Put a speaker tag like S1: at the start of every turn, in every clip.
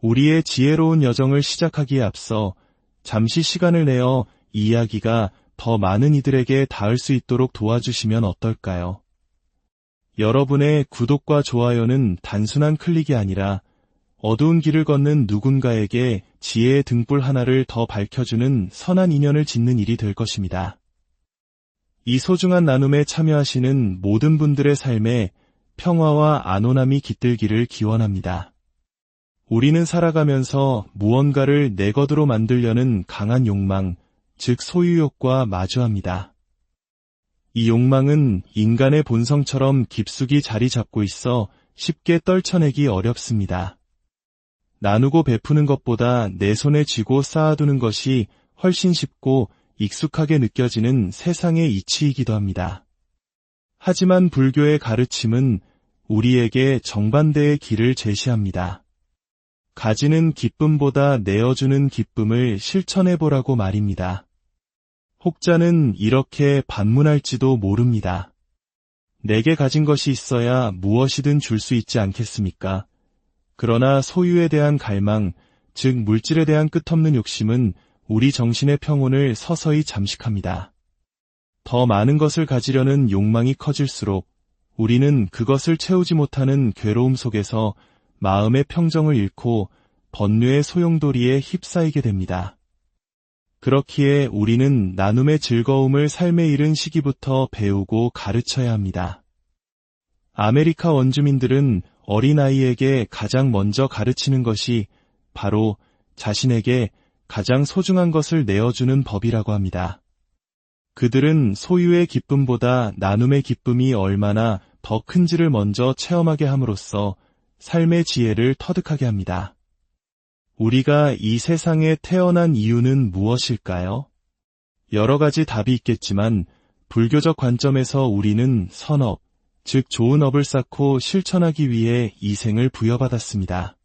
S1: 우리의 지혜로운 여정을 시작하기에 앞서 잠시 시간을 내어 이 이야기가 더 많은 이들에게 닿을 수 있도록 도와주시면 어떨까요? 여러분의 구독과 좋아요는 단순한 클릭이 아니라 어두운 길을 걷는 누군가에게 지혜의 등불 하나를 더 밝혀주는 선한 인연을 짓는 일이 될 것입니다. 이 소중한 나눔에 참여하시는 모든 분들의 삶에 평화와 안온함이 깃들기를 기원합니다. 우리는 살아가면서 무언가를 내 것으로 만들려는 강한 욕망, 즉 소유욕과 마주합니다. 이 욕망은 인간의 본성처럼 깊숙이 자리 잡고 있어 쉽게 떨쳐내기 어렵습니다. 나누고 베푸는 것보다 내 손에 쥐고 쌓아두는 것이 훨씬 쉽고 익숙하게 느껴지는 세상의 이치이기도 합니다. 하지만 불교의 가르침은 우리에게 정반대의 길을 제시합니다. 가지는 기쁨보다 내어주는 기쁨을 실천해보라고 말입니다. 혹자는 이렇게 반문할지도 모릅니다. 내게 가진 것이 있어야 무엇이든 줄 수 있지 않겠습니까? 그러나 소유에 대한 갈망, 즉 물질에 대한 끝없는 욕심은 우리 정신의 평온을 서서히 잠식합니다. 더 많은 것을 가지려는 욕망이 커질수록 우리는 그것을 채우지 못하는 괴로움 속에서 마음의 평정을 잃고 번뇌의 소용돌이에 휩싸이게 됩니다. 그렇기에 우리는 나눔의 즐거움을 삶에 이른 시기부터 배우고 가르쳐야 합니다. 아메리카 원주민들은 어린아이에게 가장 먼저 가르치는 것이 바로 자신에게 가장 소중한 것을 내어주는 법이라고 합니다. 그들은 소유의 기쁨보다 나눔의 기쁨이 얼마나 더 큰지를 먼저 체험하게 함으로써 삶의 지혜를 터득하게 합니다. 우리가 이 세상에 태어난 이유는 무엇일까요? 여러 가지 답이 있겠지만 불교적 관점에서 우리는 선업, 즉 좋은 업을 쌓고 실천하기 위해 이 생을 부여받았습니다.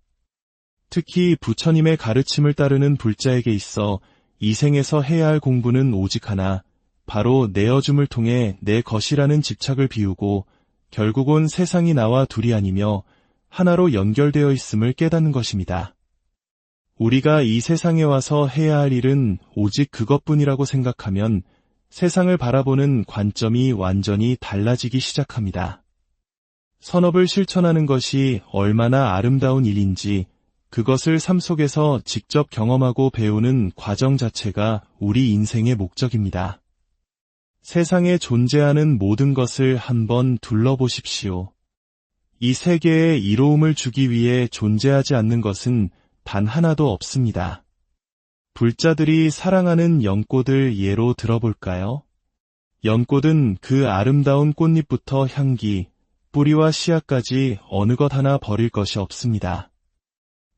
S1: 특히 부처님의 가르침을 따르는 불자에게 있어 이 생에서 해야 할 공부는 오직 하나, 바로 내어줌을 통해 내 것이라는 집착을 비우고 결국은 세상이 나와 둘이 아니며 하나로 연결되어 있음을 깨닫는 것입니다. 우리가 이 세상에 와서 해야 할 일은 오직 그것뿐이라고 생각하면 세상을 바라보는 관점이 완전히 달라지기 시작합니다. 선업을 실천하는 것이 얼마나 아름다운 일인지 그것을 삶 속에서 직접 경험하고 배우는 과정 자체가 우리 인생의 목적입니다. 세상에 존재하는 모든 것을 한번 둘러보십시오. 이 세계에 이로움을 주기 위해 존재하지 않는 것은 단 하나도 없습니다. 불자들이 사랑하는 연꽃을 예로 들어볼까요? 연꽃은 그 아름다운 꽃잎부터 향기, 뿌리와 씨앗까지 어느 것 하나 버릴 것이 없습니다.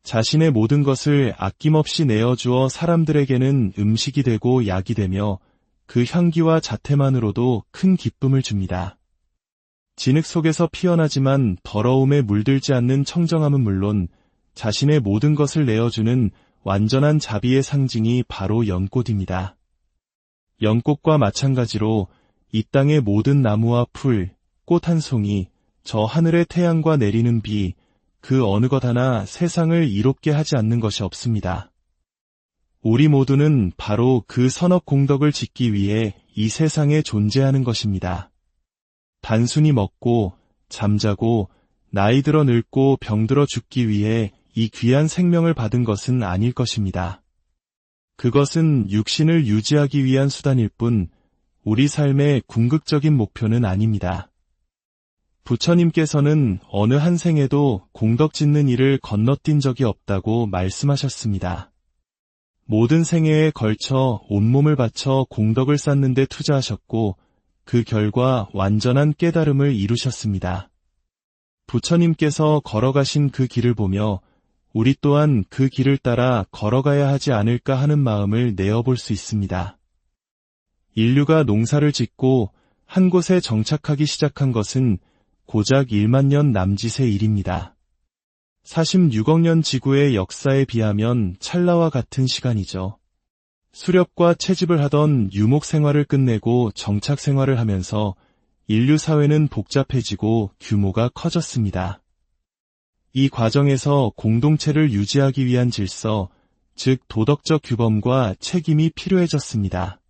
S1: 자신의 모든 것을 아낌없이 내어주어 사람들에게는 음식이 되고 약이 되며 그 향기와 자태만으로도 큰 기쁨을 줍니다. 진흙 속에서 피어나지만 더러움에 물들지 않는 청정함은 물론 자신의 모든 것을 내어주는 완전한 자비의 상징이 바로 연꽃입니다. 연꽃과 마찬가지로 이 땅의 모든 나무와 풀, 꽃 한 송이, 저 하늘의 태양과 내리는 비, 그 어느 것 하나 세상을 이롭게 하지 않는 것이 없습니다. 우리 모두는 바로 그 선업 공덕을 짓기 위해 이 세상에 존재하는 것입니다. 단순히 먹고, 잠자고, 나이 들어 늙고 병들어 죽기 위해 이 귀한 생명을 받은 것은 아닐 것입니다. 그것은 육신을 유지하기 위한 수단일 뿐 우리 삶의 궁극적인 목표는 아닙니다. 부처님께서는 어느 한 생에도 공덕 짓는 일을 건너뛴 적이 없다고 말씀하셨습니다. 모든 생애에 걸쳐 온몸을 바쳐 공덕을 쌓는 데 투자하셨고 그 결과 완전한 깨달음을 이루셨습니다. 부처님께서 걸어가신 그 길을 보며 우리 또한 그 길을 따라 걸어가야 하지 않을까 하는 마음을 내어볼 수 있습니다. 인류가 농사를 짓고 한 곳에 정착하기 시작한 것은 고작 1만 년 남짓의 일입니다. 46억 년 지구의 역사에 비하면 찰나와 같은 시간이죠. 수렵과 채집을 하던 유목 생활을 끝내고 정착 생활을 하면서 인류 사회는 복잡해지고 규모가 커졌습니다. 이 과정에서 공동체를 유지하기 위한 질서, 즉 도덕적 규범과 책임이 필요해졌습니다.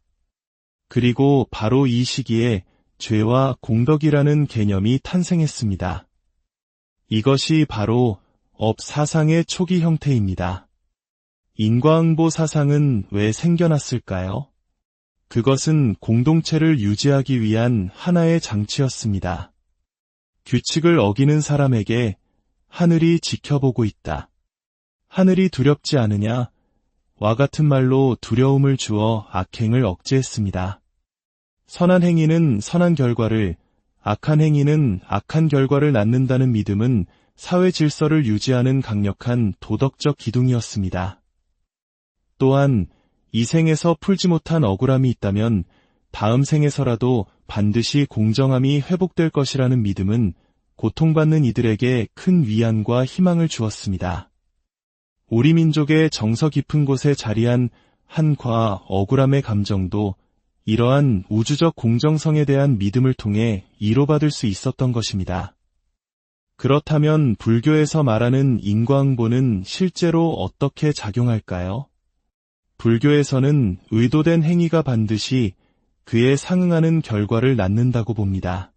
S1: 그리고 바로 이 시기에 죄와 공덕이라는 개념이 탄생했습니다. 이것이 바로 업 사상의 초기 형태입니다. 인과응보 사상은 왜 생겨났을까요? 그것은 공동체를 유지하기 위한 하나의 장치였습니다. 규칙을 어기는 사람에게 하늘이 지켜보고 있다. 하늘이 두렵지 않으냐? 와 같은 말로 두려움을 주어 악행을 억제했습니다. 선한 행위는 선한 결과를, 악한 행위는 악한 결과를 낳는다는 믿음은 사회 질서를 유지하는 강력한 도덕적 기둥이었습니다. 또한 이 생에서 풀지 못한 억울함이 있다면 다음 생에서라도 반드시 공정함이 회복될 것이라는 믿음은 고통받는 이들에게 큰 위안과 희망을 주었습니다. 우리 민족의 정서 깊은 곳에 자리한 한과 억울함의 감정도 이러한 우주적 공정성에 대한 믿음을 통해 이로받을 수 있었던 것입니다. 그렇다면 불교에서 말하는 인과응보는 실제로 어떻게 작용할까요? 불교에서는 의도된 행위가 반드시 그에 상응하는 결과를 낳는다고 봅니다.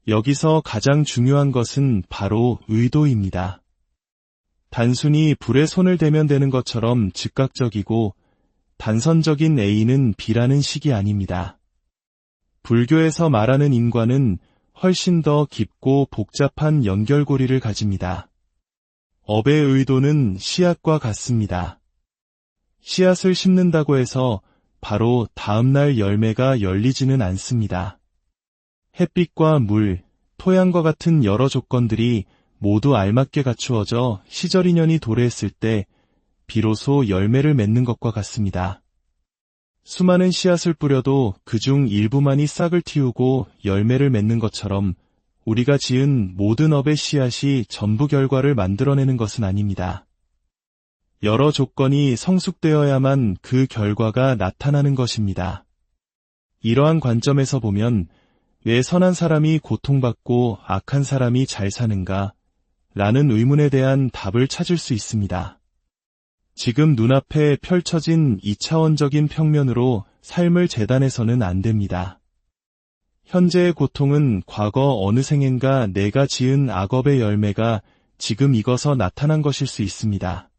S1: 여기서 가장 중요한 것은 바로 의도입니다. 단순히 불에 손을 대면 되는 것처럼 즉각적이고 단선적인 A는 B라는 식이 아닙니다. 불교에서 말하는 인과는 훨씬 더 깊고 복잡한 연결고리를 가집니다. 업의 의도는 씨앗과 같습니다. 씨앗을 심는다고 해서 바로 다음날 열매가 열리지는 않습니다. 햇빛과 물, 토양과 같은 여러 조건들이 모두 알맞게 갖추어져 시절 인연이 도래했을 때 비로소 열매를 맺는 것과 같습니다. 수많은 씨앗을 뿌려도 그중 일부만이 싹을 틔우고 열매를 맺는 것처럼 우리가 지은 모든 업의 씨앗이 전부 결과를 만들어내는 것은 아닙니다. 여러 조건이 성숙되어야만 그 결과가 나타나는 것입니다. 이러한 관점에서 보면 왜 선한 사람이 고통받고 악한 사람이 잘 사는가? 라는 의문에 대한 답을 찾을 수 있습니다. 지금 눈앞에 펼쳐진 2차원적인 평면으로 삶을 재단해서는 안 됩니다. 현재의 고통은 과거 어느 생엔가 내가 지은 악업의 열매가 지금 익어서 나타난 것일 수 있습니다.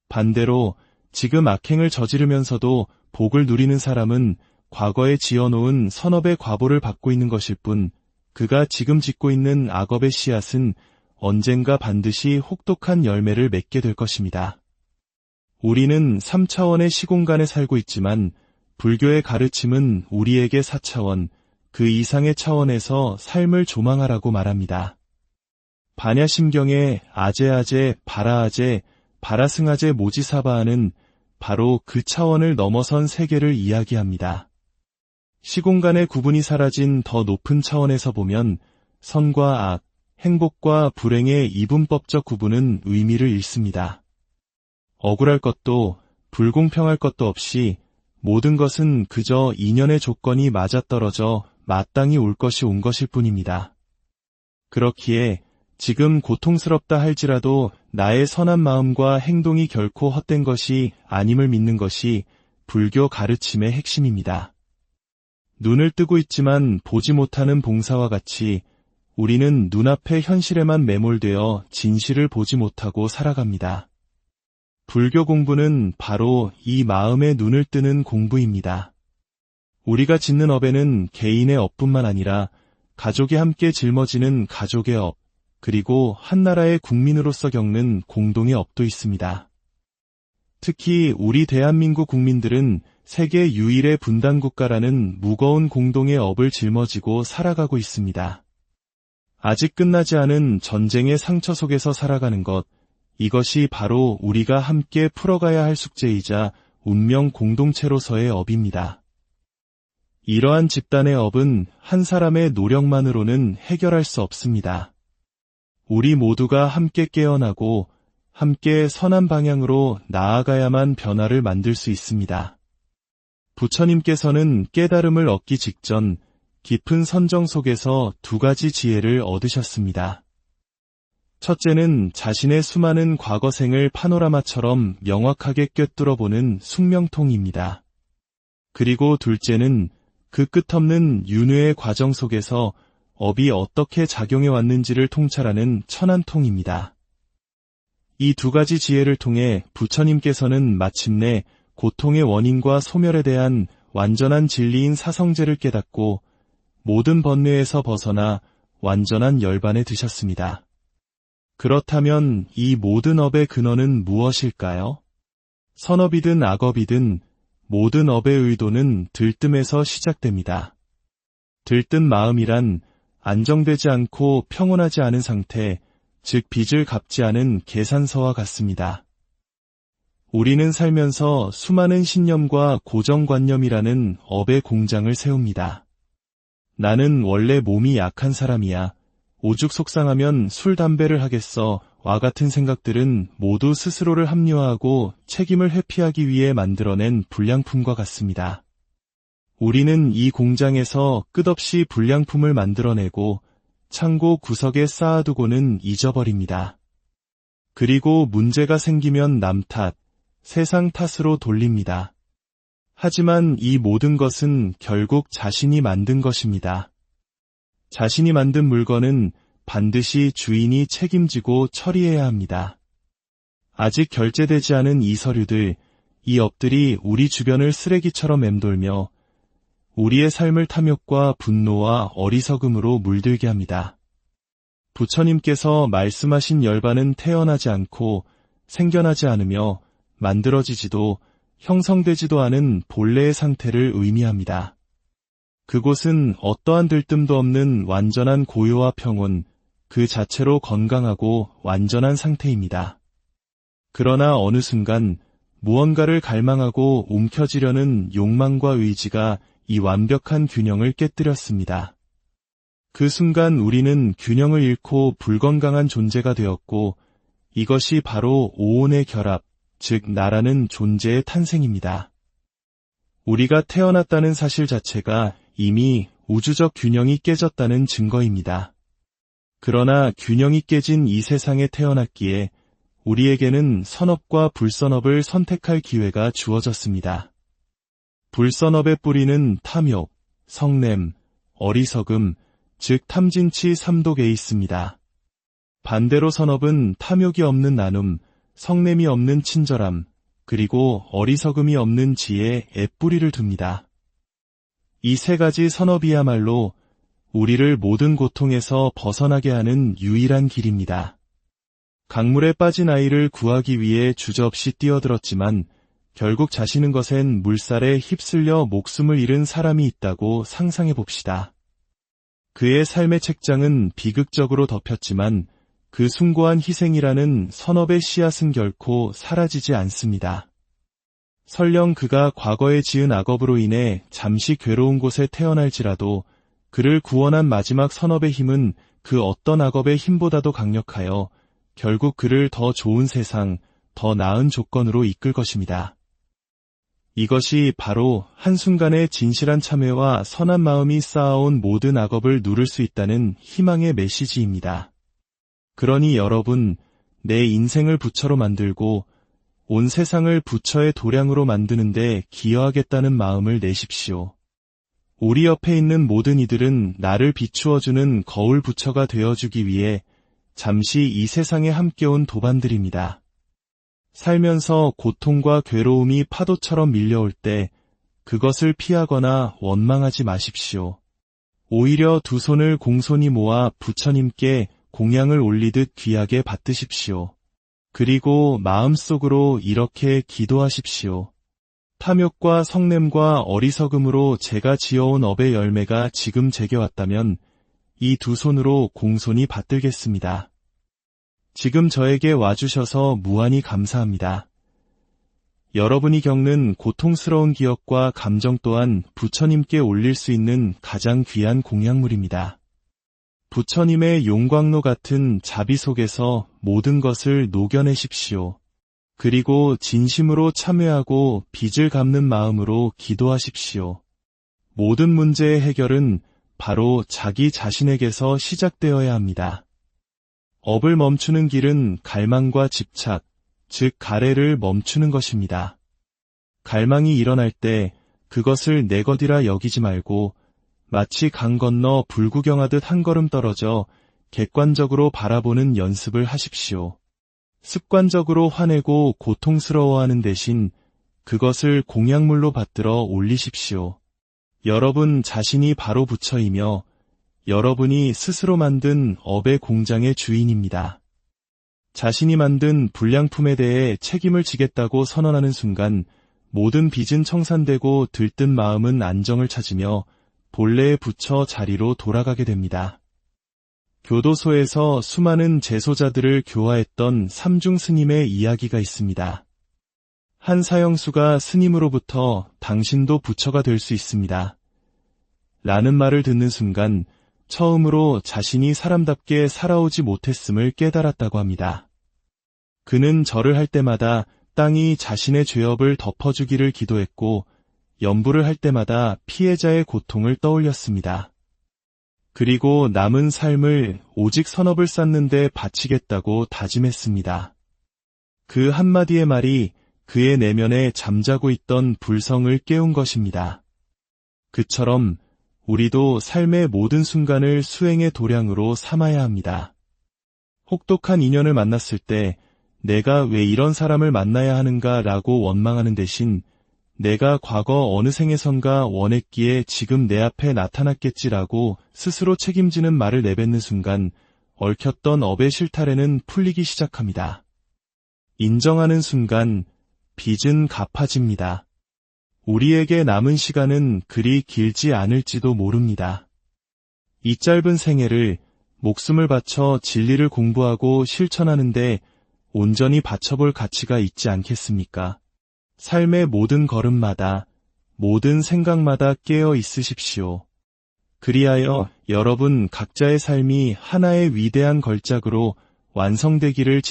S1: 반대로 지금 악행을 저지르면서도 복을 누리는 사람은 과거에 지어놓은 선업의 과보를 받고 있는 것일 뿐 그가 지금 짓고 있는 악업의 씨앗은 언젠가 반드시 혹독한 열매를 맺게 될 것입니다. 우리는 3차원의 시공간에 살고 있지만 불교의 가르침은 우리에게 4차원, 그 이상의 차원에서 삶을 조망하라고 말합니다. 반야심경의 아제아제, 바라아제, 바라승아제 모지사바하는 바로 그 차원을 넘어선 세계를 이야기합니다. 시공간의 구분이 사라진 더 높은 차원에서 보면 선과 악, 행복과 불행의 이분법적 구분은 의미를 잃습니다. 억울할 것도 불공평할 것도 없이 모든 것은 그저 인연의 조건이 맞아떨어져 마땅히 올 것이 온 것일 뿐입니다. 그렇기에 지금 고통스럽다 할지라도 나의 선한 마음과 행동이 결코 헛된 것이 아님을 믿는 것이 불교 가르침의 핵심입니다. 눈을 뜨고 있지만 보지 못하는 봉사와 같이 우리는 눈앞의 현실에만 매몰되어 진실을 보지 못하고 살아갑니다. 불교 공부는 바로 이 마음의 눈을 뜨는 공부입니다. 우리가 짓는 업에는 개인의 업뿐만 아니라 가족이 함께 짊어지는 가족의 업, 그리고 한 나라의 국민으로서 겪는 공동의 업도 있습니다. 특히 우리 대한민국 국민들은 세계 유일의 분단국가라는 무거운 공동의 업을 짊어지고 살아가고 있습니다. 아직 끝나지 않은 전쟁의 상처 속에서 살아가는 것, 이것이 바로 우리가 함께 풀어가야 할 숙제이자 운명 공동체로서의 업입니다. 이러한 집단의 업은 한 사람의 노력만으로는 해결할 수 없습니다. 우리 모두가 함께 깨어나고 함께 선한 방향으로 나아가야만 변화를 만들 수 있습니다. 부처님께서는 깨달음을 얻기 직전 깊은 선정 속에서 두 가지 지혜를 얻으셨습니다. 첫째는 자신의 수많은 과거생을 파노라마처럼 명확하게 꿰뚫어보는 숙명통입니다. 그리고 둘째는 그 끝없는 윤회의 과정 속에서 업이 어떻게 작용해 왔는지를 통찰하는 천안통입니다. 이 두 가지 지혜를 통해 부처님께서는 마침내 고통의 원인과 소멸에 대한 완전한 진리인 사성제를 깨닫고 모든 번뇌에서 벗어나 완전한 열반에 드셨습니다. 그렇다면 이 모든 업의 근원은 무엇일까요? 선업이든 악업이든 모든 업의 의도는 들뜸에서 시작됩니다. 들뜬 마음이란 안정되지 않고 평온하지 않은 상태, 즉 빚을 갚지 않은 계산서와 같습니다. 우리는 살면서 수많은 신념과 고정관념이라는 업의 공장을 세웁니다. 나는 원래 몸이 약한 사람이야. 오죽 속상하면 술, 담배를 하겠어. 와 같은 생각들은 모두 스스로를 합리화하고 책임을 회피하기 위해 만들어낸 불량품과 같습니다. 우리는 이 공장에서 끝없이 불량품을 만들어내고 창고 구석에 쌓아두고는 잊어버립니다. 그리고 문제가 생기면 남 탓, 세상 탓으로 돌립니다. 하지만 이 모든 것은 결국 자신이 만든 것입니다. 자신이 만든 물건은 반드시 주인이 책임지고 처리해야 합니다. 아직 결제되지 않은 이 서류들, 이 업들이 우리 주변을 쓰레기처럼 맴돌며 우리의 삶을 탐욕과 분노와 어리석음으로 물들게 합니다. 부처님께서 말씀하신 열반은 태어나지 않고 생겨나지 않으며 만들어지지도 형성되지도 않은 본래의 상태를 의미합니다. 그곳은 어떠한 들뜸도 없는 완전한 고요와 평온, 그 자체로 건강하고 완전한 상태입니다. 그러나 어느 순간 무언가를 갈망하고 움켜쥐려는 욕망과 의지가 이 완벽한 균형을 깨뜨렸습니다. 그 순간 우리는 균형을 잃고 불건강한 존재가 되었고 이것이 바로 오온의 결합, 즉 나라는 존재의 탄생입니다. 우리가 태어났다는 사실 자체가 이미 우주적 균형이 깨졌다는 증거입니다. 그러나 균형이 깨진 이 세상에 태어났기에 우리에게는 선업과 불선업을 선택할 기회가 주어졌습니다. 불선업의 뿌리는 탐욕, 성냄, 어리석음, 즉 탐진치 삼독에 있습니다. 반대로 선업은 탐욕이 없는 나눔, 성냄이 없는 친절함, 그리고 어리석음이 없는 지혜에 뿌리를 둡니다. 이 세 가지 선업이야말로 우리를 모든 고통에서 벗어나게 하는 유일한 길입니다. 강물에 빠진 아이를 구하기 위해 주저없이 뛰어들었지만 결국 자시는 것엔 물살에 휩쓸려 목숨을 잃은 사람이 있다고 상상해 봅시다. 그의 삶의 책장은 비극적으로 덮였지만 그 숭고한 희생이라는 선업의 씨앗은 결코 사라지지 않습니다. 설령 그가 과거에 지은 악업으로 인해 잠시 괴로운 곳에 태어날지라도 그를 구원한 마지막 선업의 힘은 그 어떤 악업의 힘보다도 강력하여 결국 그를 더 좋은 세상, 더 나은 조건으로 이끌 것입니다. 이것이 바로 한순간의 진실한 참회와 선한 마음이 쌓아온 모든 악업을 누를 수 있다는 희망의 메시지입니다. 그러니 여러분, 내 인생을 부처로 만들고 온 세상을 부처의 도량으로 만드는데 기여하겠다는 마음을 내십시오. 우리 옆에 있는 모든 이들은 나를 비추어주는 거울 부처가 되어주기 위해 잠시 이 세상에 함께 온 도반들입니다. 살면서 고통과 괴로움이 파도처럼 밀려올 때 그것을 피하거나 원망하지 마십시오. 오히려 두 손을 공손히 모아 부처님께 공양을 올리듯 귀하게 받드십시오. 그리고 마음속으로 이렇게 기도하십시오. 탐욕과 성냄과 어리석음으로 제가 지어온 업의 열매가 지금 제게 왔다면 이 두 손으로 공손히 받들겠습니다. 지금 저에게 와주셔서 무한히 감사합니다. 여러분이 겪는 고통스러운 기억과 감정 또한 부처님께 올릴 수 있는 가장 귀한 공양물입니다. 부처님의 용광로 같은 자비 속에서 모든 것을 녹여내십시오. 그리고 진심으로 참회하고 빚을 갚는 마음으로 기도하십시오. 모든 문제의 해결은 바로 자기 자신에게서 시작되어야 합니다. 업을 멈추는 길은 갈망과 집착, 즉 가래를 멈추는 것입니다. 갈망이 일어날 때 그것을 내 것이라 여기지 말고 마치 강 건너 불구경하듯 한 걸음 떨어져 객관적으로 바라보는 연습을 하십시오. 습관적으로 화내고 고통스러워하는 대신 그것을 공약물로 받들어 올리십시오. 여러분 자신이 바로 부처이며 여러분이 스스로 만든 업의 공장의 주인입니다. 자신이 만든 불량품에 대해 책임을 지겠다고 선언하는 순간 모든 빚은 청산되고 들뜬 마음은 안정을 찾으며 본래의 부처 자리로 돌아가게 됩니다. 교도소에서 수많은 재소자들을 교화했던 삼중 스님의 이야기가 있습니다. 한 사형수가 스님으로부터 당신도 부처가 될 수 있습니다. 라는 말을 듣는 순간 처음으로 자신이 사람답게 살아오지 못했음을 깨달았다고 합니다. 그는 절을 할 때마다 땅이 자신의 죄업을 덮어주기를 기도했고 염불을 할 때마다 피해자의 고통을 떠올렸습니다. 그리고 남은 삶을 오직 선업을 쌓는 데 바치겠다고 다짐했습니다. 그 한마디의 말이 그의 내면에 잠자고 있던 불성을 깨운 것입니다. 그처럼 우리도 삶의 모든 순간을 수행의 도량으로 삼아야 합니다. 혹독한 인연을 만났을 때 내가 왜 이런 사람을 만나야 하는가 라고 원망하는 대신 내가 과거 어느 생에선가 원했기에 지금 내 앞에 나타났겠지라고 스스로 책임지는 말을 내뱉는 순간 얽혔던 업의 실타래는 풀리기 시작합니다. 인정하는 순간 빚은 갚아집니다. 우리에게 남은 시간은 그리 길지 않을지도 모릅니다. 이 짧은 생애를 목숨을 바쳐 진리를 공부하고 실천하는데 온전히 바쳐볼 가치가 있지 않겠습니까? 삶의 모든 걸음마다, 모든 생각마다 깨어 있으십시오. 그리하여 여러분 각자의 삶이 하나의 위대한 걸작으로 완성되기를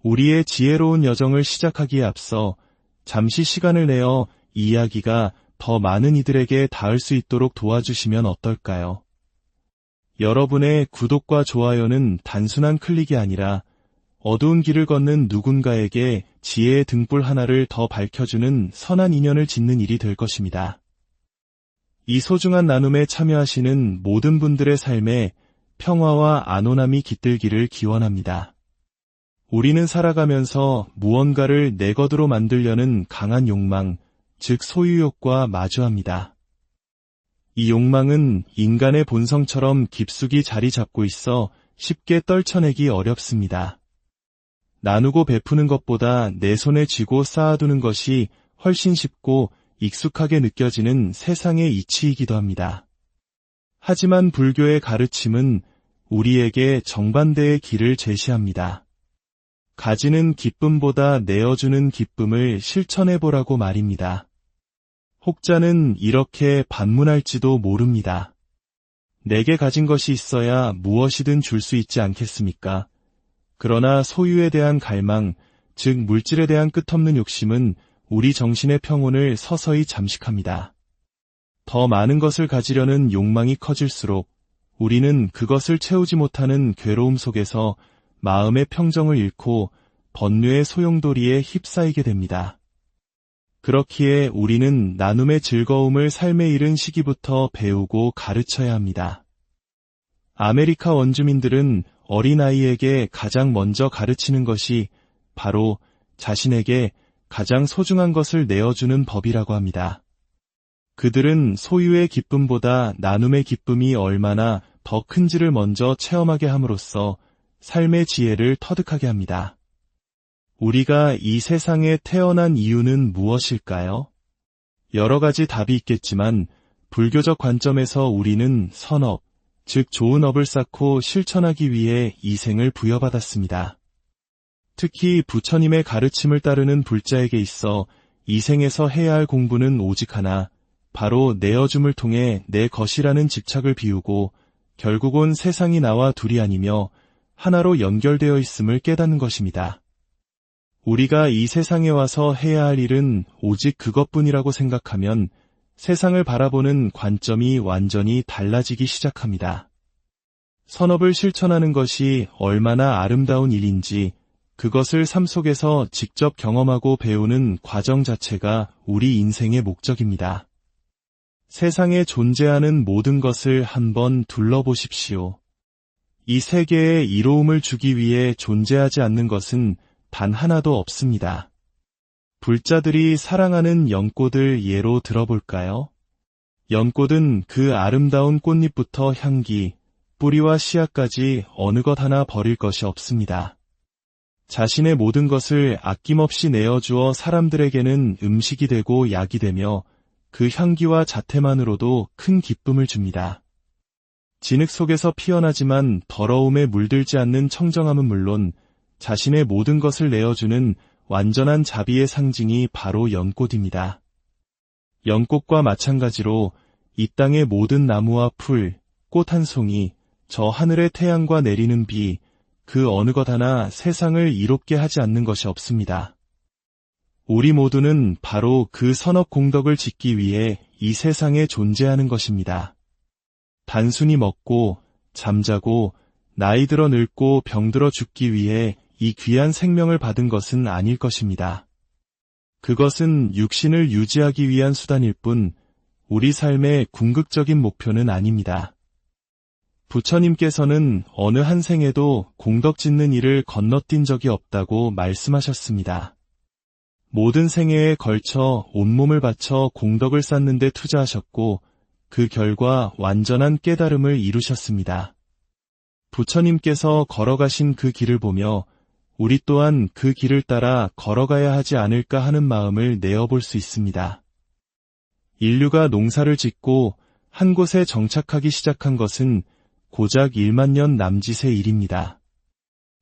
S1: 우리의 지혜로운 여정을 시작하기에 앞서 잠시 시간을 내어 이 이야기가 더 많은 이들에게 닿을 수 있도록 도와주시면 어떨까요? 여러분의 구독과 좋아요는 단순한 클릭이 아니라 어두운 길을 걷는 누군가에게 지혜의 등불 하나를 더 밝혀주는 선한 인연을 짓는 일이 될 것입니다. 이 소중한 나눔에 참여하시는 모든 분들의 삶에 평화와 안온함이 깃들기를 기원합니다. 우리는 살아가면서 무언가를 내 것으로 만들려는 강한 욕망, 즉 소유욕과 마주합니다. 이 욕망은 인간의 본성처럼 깊숙이 자리 잡고 있어 쉽게 떨쳐내기 어렵습니다. 나누고 베푸는 것보다 내 손에 쥐고 쌓아두는 것이 훨씬 쉽고 익숙하게 느껴지는 세상의 이치이기도 합니다. 하지만 불교의 가르침은 우리에게 정반대의 길을 제시합니다. 가지는 기쁨보다 내어주는 기쁨을 실천해보라고 말입니다. 혹자는 이렇게 반문할지도 모릅니다. 내게 가진 것이 있어야 무엇이든 줄 수 있지 않겠습니까? 그러나 소유에 대한 갈망, 즉 물질에 대한 끝없는 욕심은 우리 정신의 평온을 서서히 잠식합니다. 더 많은 것을 가지려는 욕망이 커질수록 우리는 그것을 채우지 못하는 괴로움 속에서 마음의 평정을 잃고 번뇌의 소용돌이에 휩싸이게 됩니다. 그렇기에 우리는 나눔의 즐거움을 삶에 이른 시기부터 배우고 가르쳐야 합니다. 아메리카 원주민들은 어린아이에게 가장 먼저 가르치는 것이 바로 자신에게 가장 소중한 것을 내어주는 법이라고 합니다. 그들은 소유의 기쁨보다 나눔의 기쁨이 얼마나 더 큰지를 먼저 체험하게 함으로써 삶의 지혜를 터득하게 합니다. 우리가 이 세상에 태어난 이유는 무엇일까요? 여러 가지 답이 있겠지만 불교적 관점에서 우리는 선업, 즉 좋은 업을 쌓고 실천하기 위해 이 생을 부여받았습니다. 특히 부처님의 가르침을 따르는 불자에게 있어 이 생에서 해야 할 공부는 오직 하나, 바로 내어줌을 통해 내 것이라는 집착을 비우고 결국 온 세상이 나와 둘이 아니며 하나로 연결되어 있음을 깨닫는 것입니다. 우리가 이 세상에 와서 해야 할 일은 오직 그것뿐이라고 생각하면 세상을 바라보는 관점이 완전히 달라지기 시작합니다. 선업을 실천하는 것이 얼마나 아름다운 일인지 그것을 삶 속에서 직접 경험하고 배우는 과정 자체가 우리 인생의 목적입니다. 세상에 존재하는 모든 것을 한번 둘러보십시오. 이 세계에 이로움을 주기 위해 존재하지 않는 것은 단 하나도 없습니다. 불자들이 사랑하는 연꽃을 예로 들어볼까요? 연꽃은 그 아름다운 꽃잎부터 향기, 뿌리와 씨앗까지 어느 것 하나 버릴 것이 없습니다. 자신의 모든 것을 아낌없이 내어주어 사람들에게는 음식이 되고 약이 되며 그 향기와 자태만으로도 큰 기쁨을 줍니다. 진흙 속에서 피어나지만 더러움에 물들지 않는 청정함은 물론 자신의 모든 것을 내어주는 완전한 자비의 상징이 바로 연꽃입니다. 연꽃과 마찬가지로 이 땅의 모든 나무와 풀, 꽃 한 송이, 저 하늘의 태양과 내리는 비, 그 어느 것 하나 세상을 이롭게 하지 않는 것이 없습니다. 우리 모두는 바로 그 선업 공덕을 짓기 위해 이 세상에 존재하는 것입니다. 단순히 먹고, 잠자고, 나이 들어 늙고 병들어 죽기 위해 이 귀한 생명을 받은 것은 아닐 것입니다. 그것은 육신을 유지하기 위한 수단일 뿐 우리 삶의 궁극적인 목표는 아닙니다. 부처님께서는 어느 한 생에도 공덕 짓는 일을 건너뛴 적이 없다고 말씀하셨습니다. 모든 생애에 걸쳐 온몸을 바쳐 공덕을 쌓는 데 투자하셨고 그 결과 완전한 깨달음을 이루셨습니다. 부처님께서 걸어가신 그 길을 보며 우리 또한 그 길을 따라 걸어가야 하지 않을까 하는 마음을 내어볼 수 있습니다. 인류가 농사를 짓고 한 곳에 정착하기 시작한 것은 고작 1만 년 남짓의 일입니다.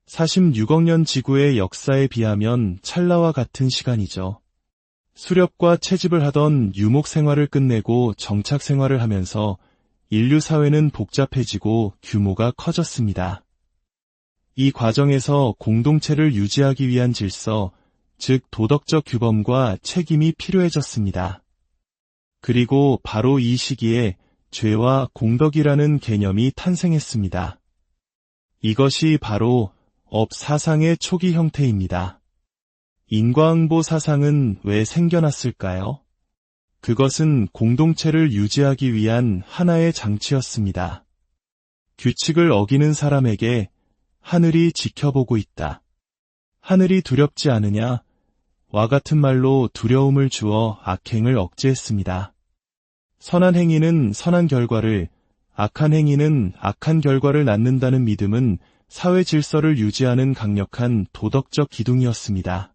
S1: 46억 년 지구의 역사에 비하면 찰나와 같은 시간이죠. 수렵과 채집을 하던 유목 생활을 끝내고 정착 생활을 하면서 인류 사회는 복잡해지고 규모가 커졌습니다. 이 과정에서 공동체를 유지하기 위한 질서, 즉 도덕적 규범과 책임이 필요해졌습니다. 그리고 바로 이 시기에 죄와 공덕이라는 개념이 탄생했습니다. 이것이 바로 업 사상의 초기 형태입니다. 인과응보 사상은 왜 생겨났을까요? 그것은 공동체를 유지하기 위한 하나의 장치였습니다. 규칙을 어기는 사람에게 하늘이 지켜보고 있다. 하늘이 두렵지 않으냐? 와 같은 말로 두려움을 주어 악행을 억제했습니다. 선한 행위는 선한 결과를, 악한 행위는 악한 결과를 낳는다는 믿음은 사회 질서를 유지하는 강력한 도덕적 기둥이었습니다.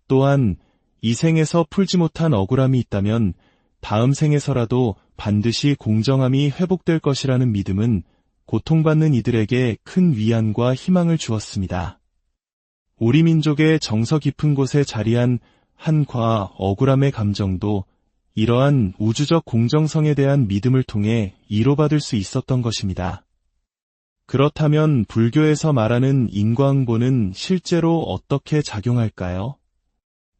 S1: 또한 이 생에서 풀지 못한 억울함이 있다면 다음 생에서라도 반드시 공정함이 회복될 것이라는 믿음은 고통받는 이들에게 큰 위안과 희망을 주었습니다. 우리 민족의 정서 깊은 곳에 자리한 한과 억울함의 감정도 이러한 우주적 공정성에 대한 믿음을 통해 이로받을 수 있었던 것입니다. 그렇다면 불교에서 말하는 인과응보는 실제로 어떻게 작용할까요?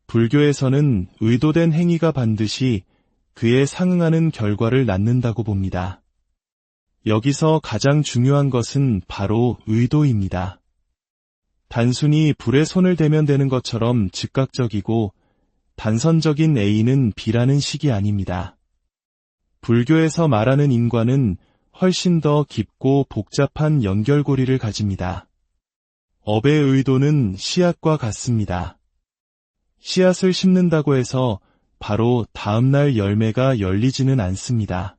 S1: 불교에서는 의도된 행위가 반드시 그에 상응하는 결과를 낳는다고 봅니다. 여기서 가장 중요한 것은 바로 의도입니다. 단순히 불에 손을 대면 되는 것처럼 즉각적이고 단선적인 A는 B라는 식이 아닙니다. 불교에서 말하는 인과는 훨씬 더 깊고 복잡한 연결고리를 가집니다. 업의 의도는 씨앗과 같습니다. 씨앗을 심는다고 해서 바로 다음날 열매가 열리지는 않습니다.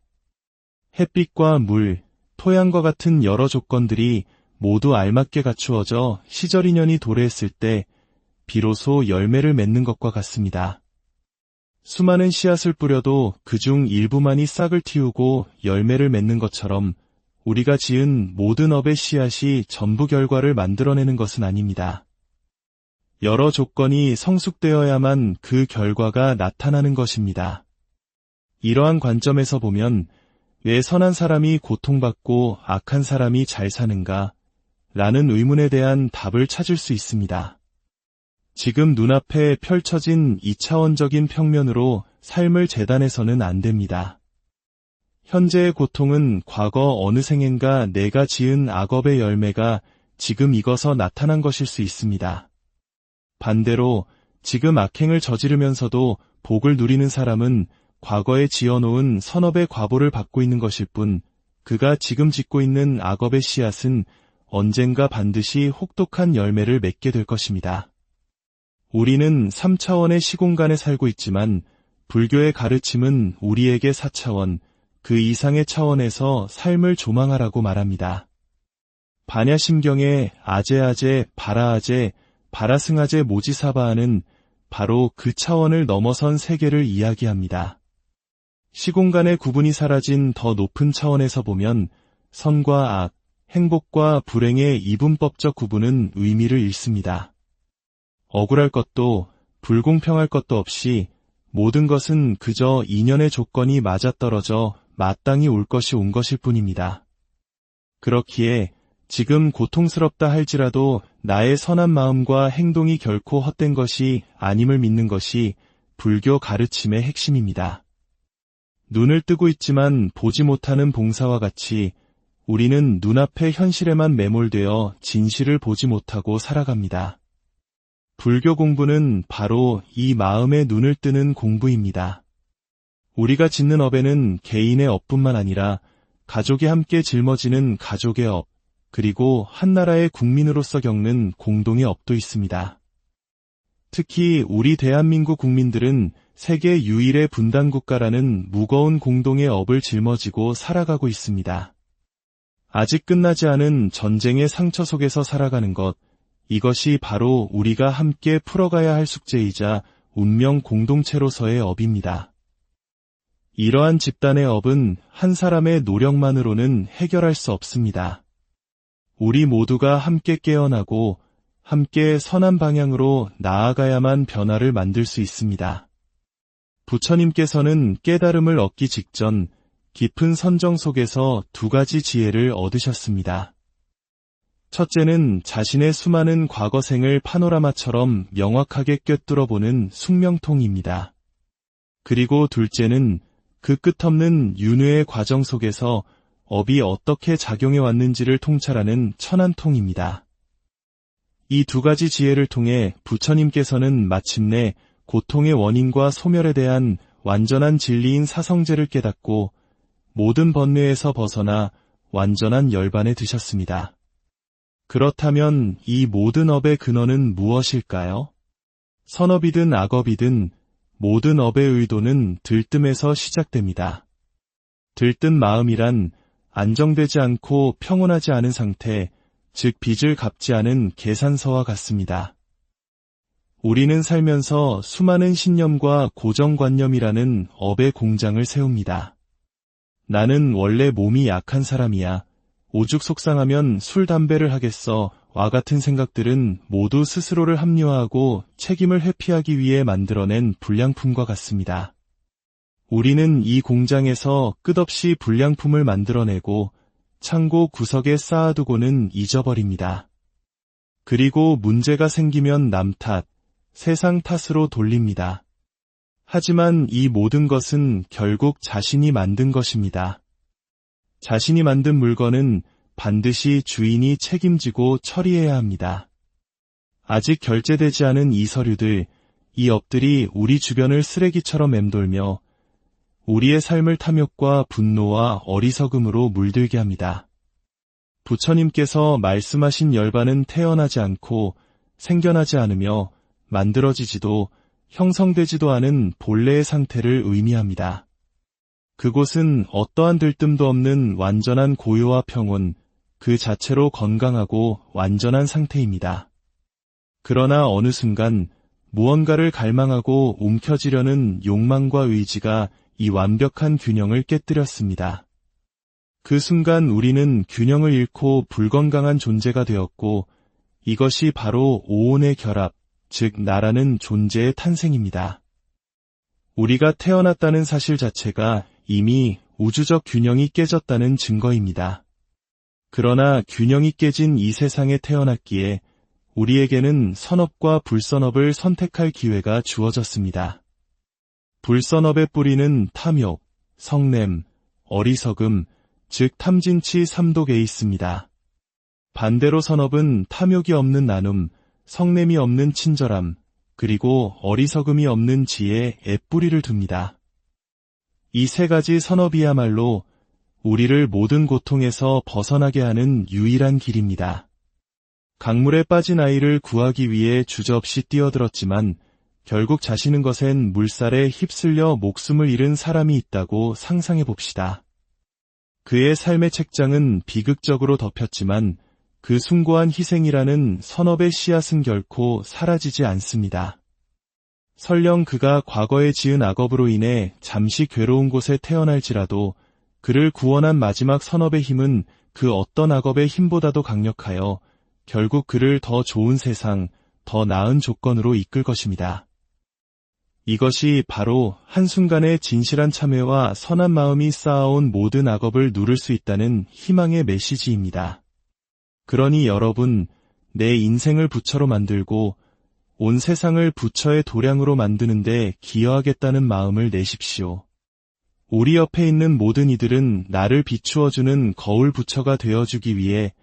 S1: 햇빛과 물, 토양과 같은 여러 조건들이 모두 알맞게 갖추어져 시절인연이 도래했을 때 비로소 열매를 맺는 것과 같습니다. 수많은 씨앗을 뿌려도 그중 일부만이 싹을 틔우고 열매를 맺는 것처럼 우리가 지은 모든 업의 씨앗이 전부 결과를 만들어내는 것은 아닙니다. 여러 조건이 성숙되어야만 그 결과가 나타나는 것입니다. 이러한 관점에서 보면 왜 선한 사람이 고통받고 악한 사람이 잘 사는가? 라는 의문에 대한 답을 찾을 수 있습니다. 지금 눈앞에 펼쳐진 2차원적인 평면으로 삶을 재단해서는 안 됩니다. 현재의 고통은 과거 어느 생엔가 내가 지은 악업의 열매가 지금 익어서 나타난 것일 수 있습니다. 반대로 지금 악행을 저지르면서도 복을 누리는 사람은 과거에 지어놓은 선업의 과보를 받고 있는 것일 뿐, 그가 지금 짓고 있는 악업의 씨앗은 언젠가 반드시 혹독한 열매를 맺게 될 것입니다. 우리는 3차원의 시공간에 살고 있지만 불교의 가르침은 우리에게 4차원, 그 이상의 차원에서 삶을 조망하라고 말합니다. 반야심경의 아제아제, 바라아제, 바라승아제 모지사바하는 바로 그 차원을 넘어선 세계를 이야기합니다. 시공간의 구분이 사라진 더 높은 차원에서 보면 선과 악, 행복과 불행의 이분법적 구분은 의미를 잃습니다. 억울할 것도 불공평할 것도 없이 모든 것은 그저 인연의 조건이 맞아떨어져 마땅히 올 것이 온 것일 뿐입니다. 그렇기에 지금 고통스럽다 할지라도 나의 선한 마음과 행동이 결코 헛된 것이 아님을 믿는 것이 불교 가르침의 핵심입니다. 눈을 뜨고 있지만 보지 못하는 봉사와 같이 우리는 눈앞의 현실에만 매몰되어 진실을 보지 못하고 살아갑니다. 불교 공부는 바로 이 마음의 눈을 뜨는 공부입니다. 우리가 짓는 업에는 개인의 업뿐만 아니라 가족이 함께 짊어지는 가족의 업, 그리고 한 나라의 국민으로서 겪는 공동의 업도 있습니다. 특히 우리 대한민국 국민들은 세계 유일의 분단국가라는 무거운 공동의 업을 짊어지고 살아가고 있습니다. 아직 끝나지 않은 전쟁의 상처 속에서 살아가는 것, 이것이 바로 우리가 함께 풀어가야 할 숙제이자 운명 공동체로서의 업입니다. 이러한 집단의 업은 한 사람의 노력만으로는 해결할 수 없습니다. 우리 모두가 함께 깨어나고 함께 선한 방향으로 나아가야만 변화를 만들 수 있습니다. 부처님께서는 깨달음을 얻기 직전 깊은 선정 속에서 2가지 지혜를 얻으셨습니다. 첫째는 자신의 수많은 과거생을 파노라마처럼 명확하게 꿰뚫어보는 숙명통입니다. 그리고 둘째는 그 끝없는 윤회의 과정 속에서 업이 어떻게 작용해 왔는지를 통찰하는 천안통입니다. 이 2가지 지혜를 통해 부처님께서는 마침내 고통의 원인과 소멸에 대한 완전한 진리인 사성제를 깨닫고 모든 번뇌에서 벗어나 완전한 열반에 드셨습니다. 그렇다면 이 모든 업의 근원은 무엇일까요? 선업이든 악업이든 모든 업의 의도는 들뜸에서 시작됩니다. 들뜬 마음이란 안정되지 않고 평온하지 않은 상태, 즉 빚을 갚지 않은 계산서와 같습니다. 우리는 살면서 수많은 신념과 고정관념이라는 업의 공장을 세웁니다. 나는 원래 몸이 약한 사람이야. 오죽 속상하면 술, 담배를 하겠어. 와 같은 생각들은 모두 스스로를 합리화하고 책임을 회피하기 위해 만들어낸 불량품과 같습니다. 우리는 이 공장에서 끝없이 불량품을 만들어내고 창고 구석에 쌓아두고는 잊어버립니다. 그리고 문제가 생기면 남 탓, 세상 탓으로 돌립니다. 하지만 이 모든 것은 결국 자신이 만든 것입니다. 자신이 만든 물건은 반드시 주인이 책임지고 처리해야 합니다. 아직 결제되지 않은 이 서류들, 이 업들이 우리 주변을 쓰레기처럼 맴돌며 우리의 삶을 탐욕과 분노와 어리석음으로 물들게 합니다. 부처님께서 말씀하신 열반은 태어나지 않고 생겨나지 않으며 만들어지지도 형성되지도 않은 본래의 상태를 의미합니다. 그곳은 어떠한 들뜸도 없는 완전한 고요와 평온, 그 자체로 건강하고 완전한 상태입니다. 그러나 어느 순간 무언가를 갈망하고 움켜쥐려는 욕망과 의지가 이 완벽한 균형을 깨뜨렸습니다. 그 순간 우리는 균형을 잃고 불건강한 존재가 되었고 이것이 바로 오온의 결합, 즉 나라는 존재의 탄생입니다. 우리가 태어났다는 사실 자체가 이미 우주적 균형이 깨졌다는 증거입니다. 그러나 균형이 깨진 이 세상에 태어났기에 우리에게는 선업과 불선업을 선택할 기회가 주어졌습니다. 불선업의 뿌리는 탐욕, 성냄, 어리석음, 즉 탐진치 삼독에 있습니다. 반대로 선업은 탐욕이 없는 나눔, 성냄이 없는 친절함, 그리고 어리석음이 없는 지혜에 뿌리를 둡니다. 이 세 가지 선업이야말로 우리를 모든 고통에서 벗어나게 하는 유일한 길입니다. 강물에 빠진 아이를 구하기 위해 주저없이 뛰어들었지만 결국 자시는 것엔 물살에 휩쓸려 목숨을 잃은 사람이 있다고 상상해 봅시다. 그의 삶의 책장은 비극적으로 덮였지만 그 숭고한 희생이라는 선업의 씨앗은 결코 사라지지 않습니다. 설령 그가 과거에 지은 악업으로 인해 잠시 괴로운 곳에 태어날지라도 그를 구원한 마지막 선업의 힘은 그 어떤 악업의 힘보다도 강력하여 결국 그를 더 좋은 세상, 더 나은 조건으로 이끌 것입니다. 이것이 바로 한순간의 진실한 참회와 선한 마음이 쌓아온 모든 악업을 누를 수 있다는 희망의 메시지입니다. 그러니 여러분, 내 인생을 부처로 만들고 온 세상을 부처의 도량으로 만드는데 기여하겠다는 마음을 내십시오. 우리 옆에 있는 모든 이들은 나를 비추어주는 거울 부처가 되어주기 위해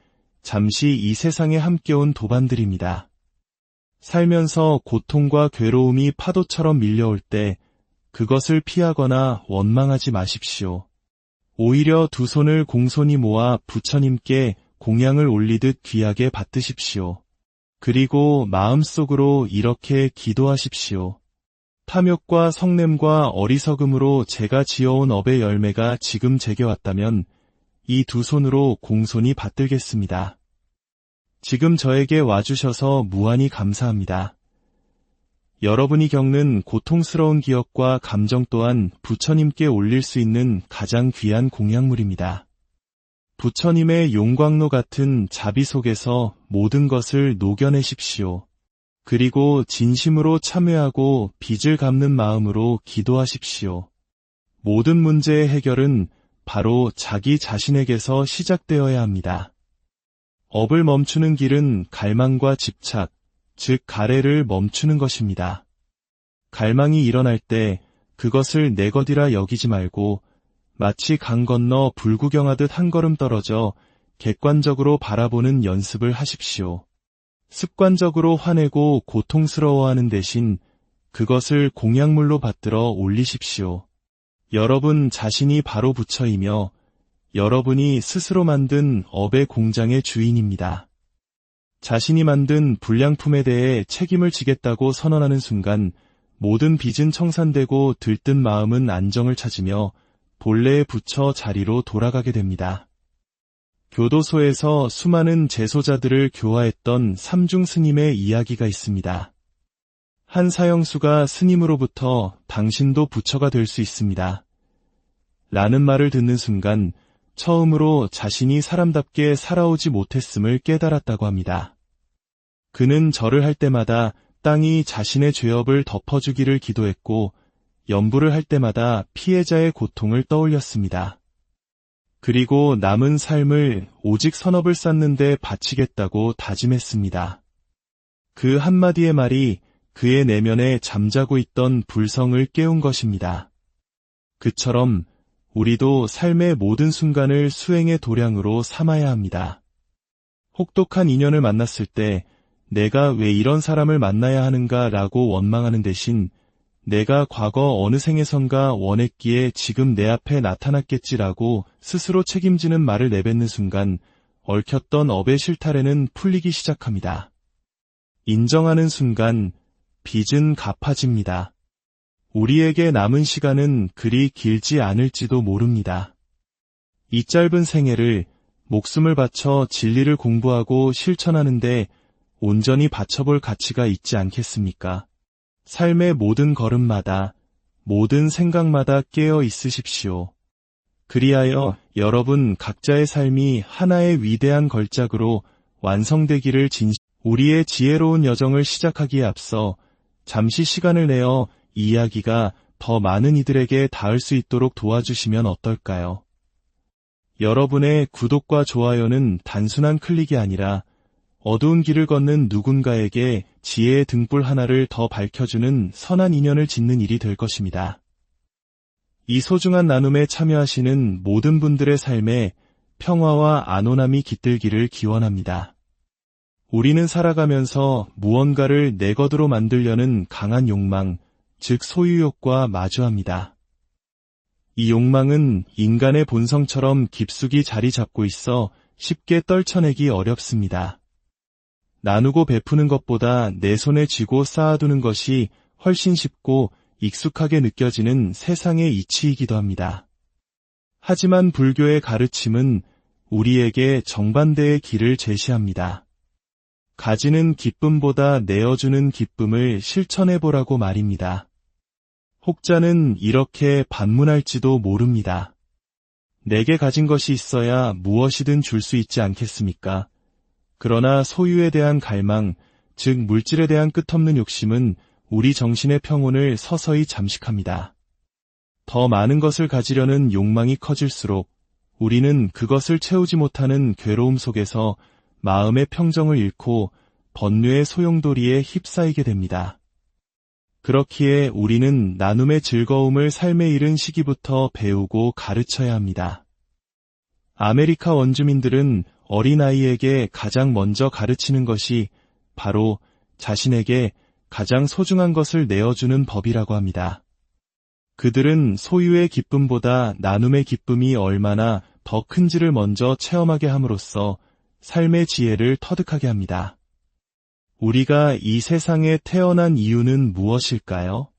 S1: 잠시 이 세상에 함께 온 도반들입니다. 살면서 고통과 괴로움이 파도처럼 밀려올 때 그것을 피하거나 원망하지 마십시오. 오히려 두 손을 공손히 모아 부처님께 공양을 올리듯 귀하게 받드십시오. 그리고 마음속으로 이렇게 기도하십시오. 탐욕과 성냄과 어리석음으로 제가 지어온 업의 열매가 지금 제게 왔다면 이 두 손으로 공손히 받들겠습니다. 지금 저에게 와주셔서 무한히 감사합니다. 여러분이 겪는 고통스러운 기억과 감정 또한 부처님께 올릴 수 있는 가장 귀한 공양물입니다. 부처님의 용광로 같은 자비 속에서 모든 것을 녹여내십시오. 그리고 진심으로 참회하고 빚을 갚는 마음으로 기도하십시오. 모든 문제의 해결은 바로 자기 자신에게서 시작되어야 합니다. 업을 멈추는 길은 갈망과 집착, 즉 가래를 멈추는 것입니다. 갈망이 일어날 때 그것을 내 것이라 여기지 말고 마치 강 건너 불구경하듯 한 걸음 떨어져 객관적으로 바라보는 연습을 하십시오. 습관적으로 화내고 고통스러워하는 대신 그것을 공양물로 받들어 올리십시오. 여러분 자신이 바로 부처이며 여러분이 스스로 만든 업의 공장의 주인입니다. 자신이 만든 불량품에 대해 책임을 지겠다고 선언하는 순간 모든 빚은 청산되고 들뜬 마음은 안정을 찾으며 본래의 부처 자리로 돌아가게 됩니다. 교도소에서 수많은 재소자들을 교화했던 삼중 스님의 이야기가 있습니다. 한 사형수가 스님으로부터 당신도 부처가 될 수 있습니다. 라는 말을 듣는 순간 처음으로 자신이 사람답게 살아오지 못했음을 깨달았다고 합니다. 그는 절을 할 때마다 땅이 자신의 죄업을 덮어주기를 기도했고 염불을 할 때마다 피해자의 고통을 떠올렸습니다. 그리고 남은 삶을 오직 선업을 쌓는 데 바치겠다고 다짐했습니다. 그 한마디의 말이 그의 내면에 잠자고 있던 불성을 깨운 것입니다. 그처럼 우리도 삶의 모든 순간을 수행의 도량으로 삼아야 합니다. 혹독한 인연을 만났을 때 내가 왜 이런 사람을 만나야 하는가 라고 원망하는 대신 내가 과거 어느 생에선가 원했기에 지금 내 앞에 나타났겠지라고 스스로 책임지는 말을 내뱉는 순간 얽혔던 업의 실타래는 풀리기 시작합니다. 인정하는 순간 빚은 갚아집니다. 우리에게 남은 시간은 그리 길지 않을지도 모릅니다. 이 짧은 생애를 목숨을 바쳐 진리를 공부하고 실천하는데 온전히 바쳐볼 가치가 있지 않겠습니까? 삶의 모든 걸음마다, 모든 생각마다 깨어 있으십시오. 그리하여 여러분 각자의 삶이 하나의 위대한 걸작으로 완성되기를 우리의 지혜로운 여정을 시작하기에 앞서 잠시 시간을 내어 이 이야기가 더 많은 이들에게 닿을 수 있도록 도와주시면 어떨까요? 여러분의 구독과 좋아요는 단순한 클릭이 아니라 어두운 길을 걷는 누군가에게 지혜의 등불 하나를 더 밝혀주는 선한 인연을 짓는 일이 될 것입니다. 이 소중한 나눔에 참여하시는 모든 분들의 삶에 평화와 안온함이 깃들기를 기원합니다. 우리는 살아가면서 무언가를 내 것으로 만들려는 강한 욕망, 즉 소유욕과 마주합니다. 이 욕망은 인간의 본성처럼 깊숙이 자리 잡고 있어 쉽게 떨쳐내기 어렵습니다. 나누고 베푸는 것보다 내 손에 쥐고 쌓아두는 것이 훨씬 쉽고 익숙하게 느껴지는 세상의 이치이기도 합니다. 하지만 불교의 가르침은 우리에게 정반대의 길을 제시합니다. 가지는 기쁨보다 내어주는 기쁨을 실천해보라고 말입니다. 혹자는 이렇게 반문할지도 모릅니다. 내게 가진 것이 있어야 무엇이든 줄 수 있지 않겠습니까? 그러나 소유에 대한 갈망, 즉 물질에 대한 끝없는 욕심은 우리 정신의 평온을 서서히 잠식합니다. 더 많은 것을 가지려는 욕망이 커질수록 우리는 그것을 채우지 못하는 괴로움 속에서 마음의 평정을 잃고 번뇌의 소용돌이에 휩싸이게 됩니다. 그렇기에 우리는 나눔의 즐거움을 삶에 이른 시기부터 배우고 가르쳐야 합니다. 아메리카 원주민들은 어린아이에게 가장 먼저 가르치는 것이 바로 자신에게 가장 소중한 것을 내어주는 법이라고 합니다. 그들은 소유의 기쁨보다 나눔의 기쁨이 얼마나 더 큰지를 먼저 체험하게 함으로써 삶의 지혜를 터득하게 합니다. 우리가 이 세상에 태어난 이유는 무엇일까요?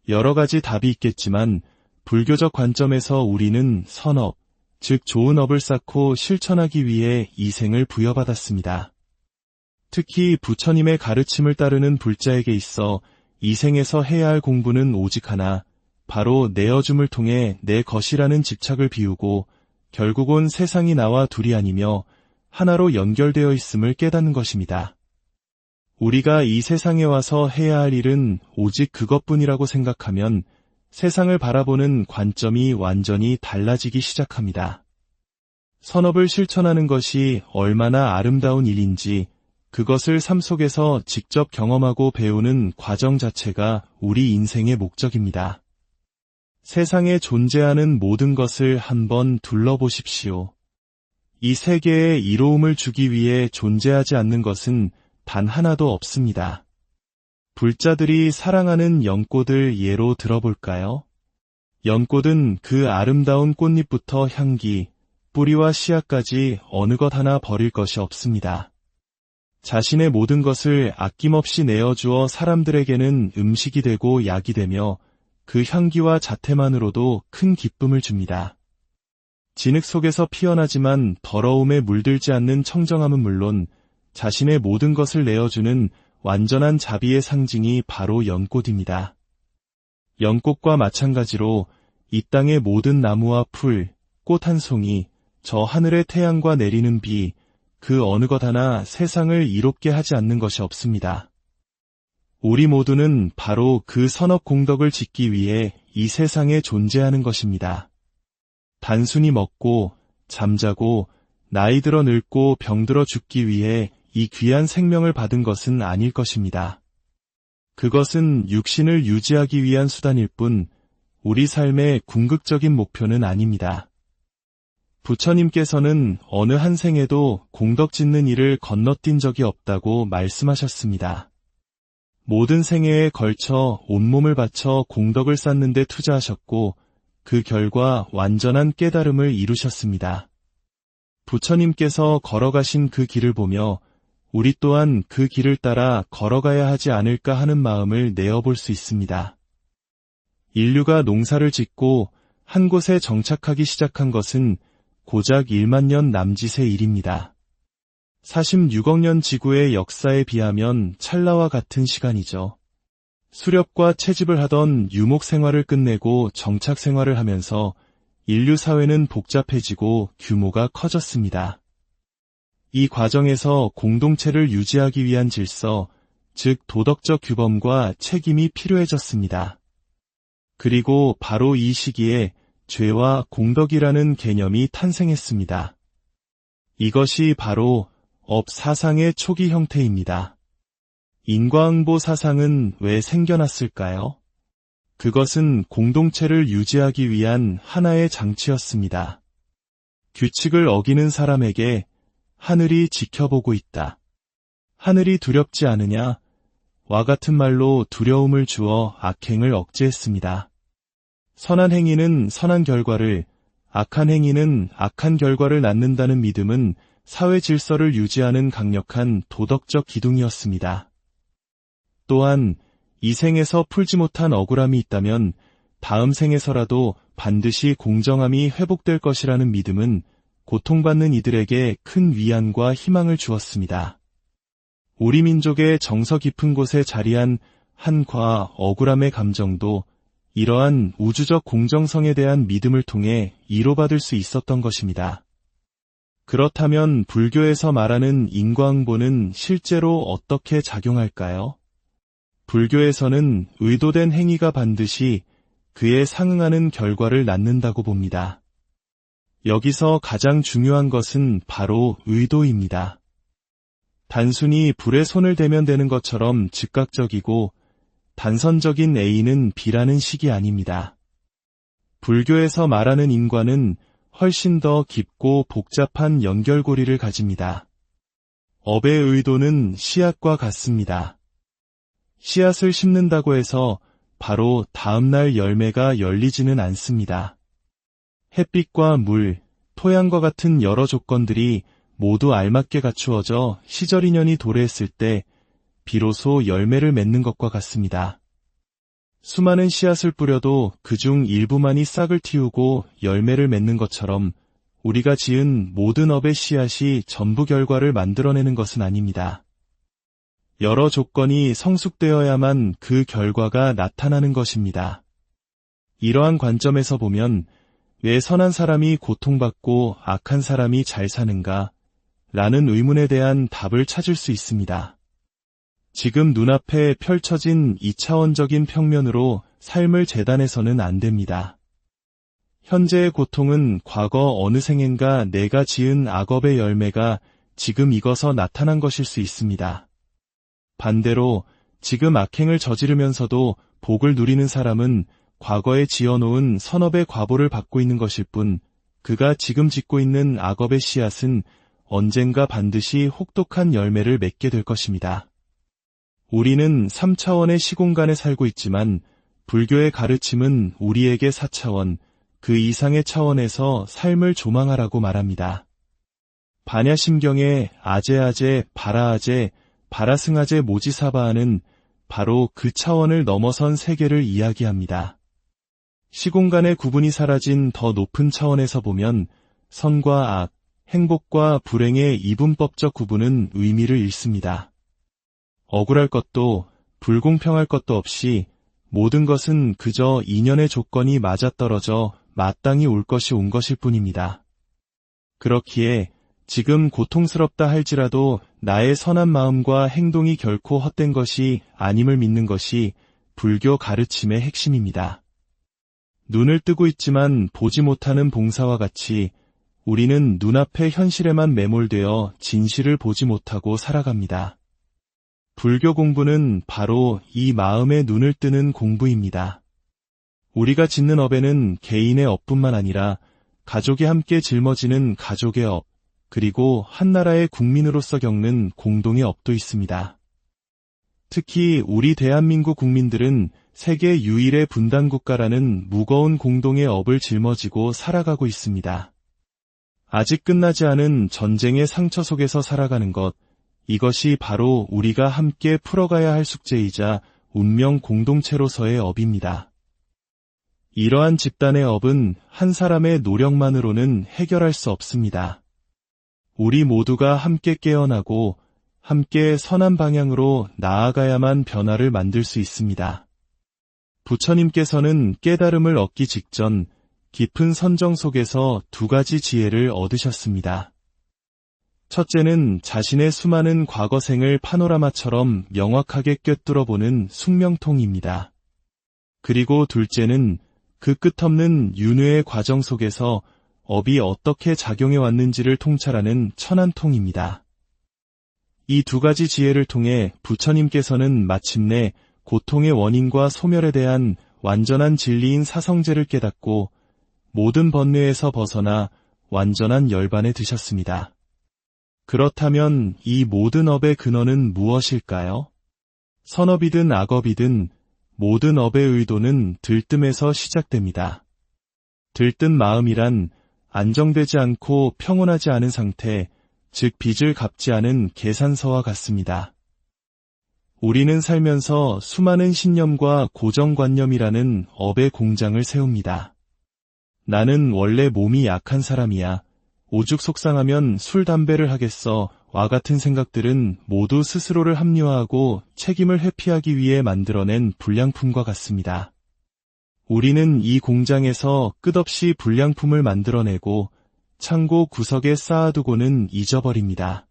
S1: 여러 가지 답이 있겠지만 불교적 관점에서 우리는 선업, 즉 좋은 업을 쌓고 실천하기 위해 이 생을 부여받았습니다. 특히 부처님의 가르침을 따르는 불자에게 있어 이 생에서 해야 할 공부는 오직 하나, 바로 내어줌을 통해 내 것이라는 집착을 비우고 결국은 세상이 나와 둘이 아니며 하나로 연결되어 있음을 깨닫는 것입니다. 우리가 이 세상에 와서 해야 할 일은 오직 그것뿐이라고 생각하면 세상을 바라보는 관점이 완전히 달라지기 시작합니다. 선업을 실천하는 것이 얼마나 아름다운 일인지 그것을 삶 속에서 직접 경험하고 배우는 과정 자체가 우리 인생의 목적입니다. 세상에 존재하는 모든 것을 한번 둘러보십시오. 이 세계에 이로움을 주기 위해 존재하지 않는 것은 단 하나도 없습니다. 불자들이 사랑하는 연꽃을 예로 들어볼까요? 연꽃은 그 아름다운 꽃잎부터 향기, 뿌리와 씨앗까지 어느 것 하나 버릴 것이 없습니다. 자신의 모든 것을 아낌없이 내어주어 사람들에게는 음식이 되고 약이 되며 그 향기와 자태만으로도 큰 기쁨을 줍니다. 진흙 속에서 피어나지만 더러움에 물들지 않는 청정함은 물론 자신의 모든 것을 내어주는 완전한 자비의 상징이 바로 연꽃입니다. 연꽃과 마찬가지로 이 땅의 모든 나무와 풀, 꽃 한 송이, 저 하늘의 태양과 내리는 비, 그 어느 것 하나 세상을 이롭게 하지 않는 것이 없습니다. 우리 모두는 바로 그 선업 공덕을 짓기 위해 이 세상에 존재하는 것입니다. 단순히 먹고, 잠자고, 나이 들어 늙고 병들어 죽기 위해 이 귀한 생명을 받은 것은 아닐 것입니다. 그것은 육신을 유지하기 위한 수단일 뿐 우리 삶의 궁극적인 목표는 아닙니다. 부처님께서는 어느 한 생에도 공덕 짓는 일을 건너뛴 적이 없다고 말씀하셨습니다. 모든 생애에 걸쳐 온몸을 바쳐 공덕을 쌓는 데 투자하셨고 그 결과 완전한 깨달음을 이루셨습니다. 부처님께서 걸어가신 그 길을 보며 우리 또한 그 길을 따라 걸어가야 하지 않을까 하는 마음을 내어볼 수 있습니다. 인류가 농사를 짓고 한 곳에 정착하기 시작한 것은 고작 1만 년 남짓의 일입니다. 46억 년 지구의 역사에 비하면 찰나와 같은 시간이죠. 수렵과 채집을 하던 유목 생활을 끝내고 정착 생활을 하면서 인류 사회는 복잡해지고 규모가 커졌습니다. 이 과정에서 공동체를 유지하기 위한 질서, 즉 도덕적 규범과 책임이 필요해졌습니다. 그리고 바로 이 시기에 죄와 공덕이라는 개념이 탄생했습니다. 이것이 바로 업 사상의 초기 형태입니다. 인과응보 사상은 왜 생겨났을까요? 그것은 공동체를 유지하기 위한 하나의 장치였습니다. 규칙을 어기는 사람에게 하늘이 지켜보고 있다. 하늘이 두렵지 않으냐? 와 같은 말로 두려움을 주어 악행을 억제했습니다. 선한 행위는 선한 결과를, 악한 행위는 악한 결과를 낳는다는 믿음은 사회 질서를 유지하는 강력한 도덕적 기둥이었습니다. 또한 이 생에서 풀지 못한 억울함이 있다면 다음 생에서라도 반드시 공정함이 회복될 것이라는 믿음은 고통받는 이들에게 큰 위안과 희망을 주었습니다. 우리 민족의 정서 깊은 곳에 자리한 한과 억울함의 감정도 이러한 우주적 공정성에 대한 믿음을 통해 이로받을 수 있었던 것입니다. 그렇다면 불교에서 말하는 인과응보는 실제로 어떻게 작용할까요? 불교에서는 의도된 행위가 반드시 그에 상응하는 결과를 낳는다고 봅니다. 여기서 가장 중요한 것은 바로 의도입니다. 단순히 불에 손을 대면 되는 것처럼 즉각적이고 단선적인 A는 B라는 식이 아닙니다. 불교에서 말하는 인과는 훨씬 더 깊고 복잡한 연결고리를 가집니다. 업의 의도는 씨앗과 같습니다. 씨앗을 심는다고 해서 바로 다음날 열매가 열리지는 않습니다. 햇빛과 물, 토양과 같은 여러 조건들이 모두 알맞게 갖추어져 시절인연이 도래했을 때 비로소 열매를 맺는 것과 같습니다. 수많은 씨앗을 뿌려도 그중 일부만이 싹을 틔우고 열매를 맺는 것처럼 우리가 지은 모든 업의 씨앗이 전부 결과를 만들어내는 것은 아닙니다. 여러 조건이 성숙되어야만 그 결과가 나타나는 것입니다. 이러한 관점에서 보면 왜 선한 사람이 고통받고 악한 사람이 잘 사는가? 라는 의문에 대한 답을 찾을 수 있습니다. 지금 눈앞에 펼쳐진 2차원적인 평면으로 삶을 재단해서는 안 됩니다. 현재의 고통은 과거 어느 생엔가 내가 지은 악업의 열매가 지금 익어서 나타난 것일 수 있습니다. 반대로 지금 악행을 저지르면서도 복을 누리는 사람은 과거에 지어놓은 선업의 과보를 받고 있는 것일 뿐 그가 지금 짓고 있는 악업의 씨앗은 언젠가 반드시 혹독한 열매를 맺게 될 것입니다. 우리는 3차원의 시공간에 살고 있지만 불교의 가르침은 우리에게 4차원, 그 이상의 차원에서 삶을 조망하라고 말합니다. 반야심경의 아제아제, 바라아제, 바라승아제 모지사바하는 바로 그 차원을 넘어선 세계를 이야기합니다. 시공간의 구분이 사라진 더 높은 차원에서 보면 선과 악, 행복과 불행의 이분법적 구분은 의미를 잃습니다. 억울할 것도 불공평할 것도 없이 모든 것은 그저 인연의 조건이 맞아떨어져 마땅히 올 것이 온 것일 뿐입니다. 그렇기에 지금 고통스럽다 할지라도 나의 선한 마음과 행동이 결코 헛된 것이 아님을 믿는 것이 불교 가르침의 핵심입니다. 눈을 뜨고 있지만 보지 못하는 봉사와 같이 우리는 눈앞의 현실에만 매몰되어 진실을 보지 못하고 살아갑니다. 불교 공부는 바로 이 마음의 눈을 뜨는 공부입니다. 우리가 짓는 업에는 개인의 업뿐만 아니라 가족이 함께 짊어지는 가족의 업, 그리고 한 나라의 국민으로서 겪는 공동의 업도 있습니다. 특히 우리 대한민국 국민들은 세계 유일의 분단국가라는 무거운 공동의 업을 짊어지고 살아가고 있습니다. 아직 끝나지 않은 전쟁의 상처 속에서 살아가는 것, 이것이 바로 우리가 함께 풀어가야 할 숙제이자 운명 공동체로서의 업입니다. 이러한 집단의 업은 한 사람의 노력만으로는 해결할 수 없습니다. 우리 모두가 함께 깨어나고 함께 선한 방향으로 나아가야만 변화를 만들 수 있습니다. 부처님께서는 깨달음을 얻기 직전 깊은 선정 속에서 두 가지 지혜를 얻으셨습니다. 첫째는 자신의 수많은 과거생을 파노라마처럼 명확하게 꿰뚫어보는 숙명통입니다. 그리고 둘째는 그 끝없는 윤회의 과정 속에서 업이 어떻게 작용해 왔는지를 통찰하는 천안통입니다. 이 두 가지 지혜를 통해 부처님께서는 마침내 고통의 원인과 소멸에 대한 완전한 진리인 사성제를 깨닫고 모든 번뇌에서 벗어나 완전한 열반에 드셨습니다. 그렇다면 이 모든 업의 근원은 무엇일까요? 선업이든 악업이든 모든 업의 의도는 들뜸에서 시작됩니다. 들뜬 마음이란 안정되지 않고 평온하지 않은 상태, 즉 빚을 갚지 않은 계산서와 같습니다. 우리는 살면서 수많은 신념과 고정관념이라는 업의 공장을 세웁니다. 나는 원래 몸이 약한 사람이야. 오죽 속상하면 술, 담배를 하겠어. 와 같은 생각들은 모두 스스로를 합리화하고 책임을 회피하기 위해 만들어낸 불량품과 같습니다. 우리는 이 공장에서 끝없이 불량품을 만들어내고 창고 구석에 쌓아두고는 잊어버립니다.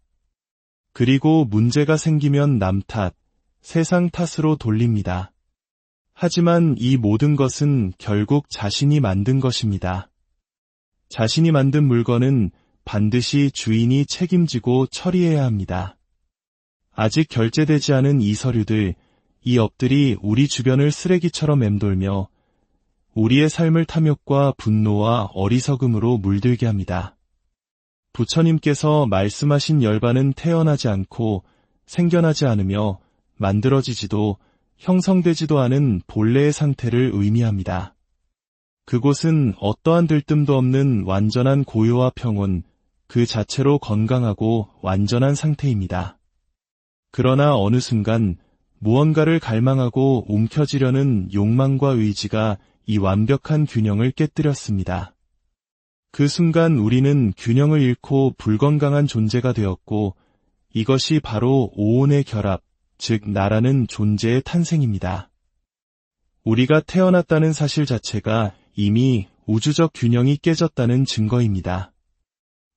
S1: 그리고 문제가 생기면 남 탓, 세상 탓으로 돌립니다. 하지만 이 모든 것은 결국 자신이 만든 것입니다. 자신이 만든 물건은 반드시 주인이 책임지고 처리해야 합니다. 아직 결제되지 않은 이 서류들, 이 업들이 우리 주변을 쓰레기처럼 맴돌며 우리의 삶을 탐욕과 분노와 어리석음으로 물들게 합니다. 부처님께서 말씀하신 열반은 태어나지 않고 생겨나지 않으며 만들어지지도 형성되지도 않은 본래의 상태를 의미합니다. 그곳은 어떠한 들뜸도 없는 완전한 고요와 평온, 그 자체로 건강하고 완전한 상태입니다. 그러나 어느 순간 무언가를 갈망하고 움켜쥐려는 욕망과 의지가 이 완벽한 균형을 깨뜨렸습니다. 그 순간 우리는 균형을 잃고 불건강한 존재가 되었고 이것이 바로 오온의 결합, 즉 나라는 존재의 탄생입니다. 우리가 태어났다는 사실 자체가 이미 우주적 균형이 깨졌다는 증거입니다.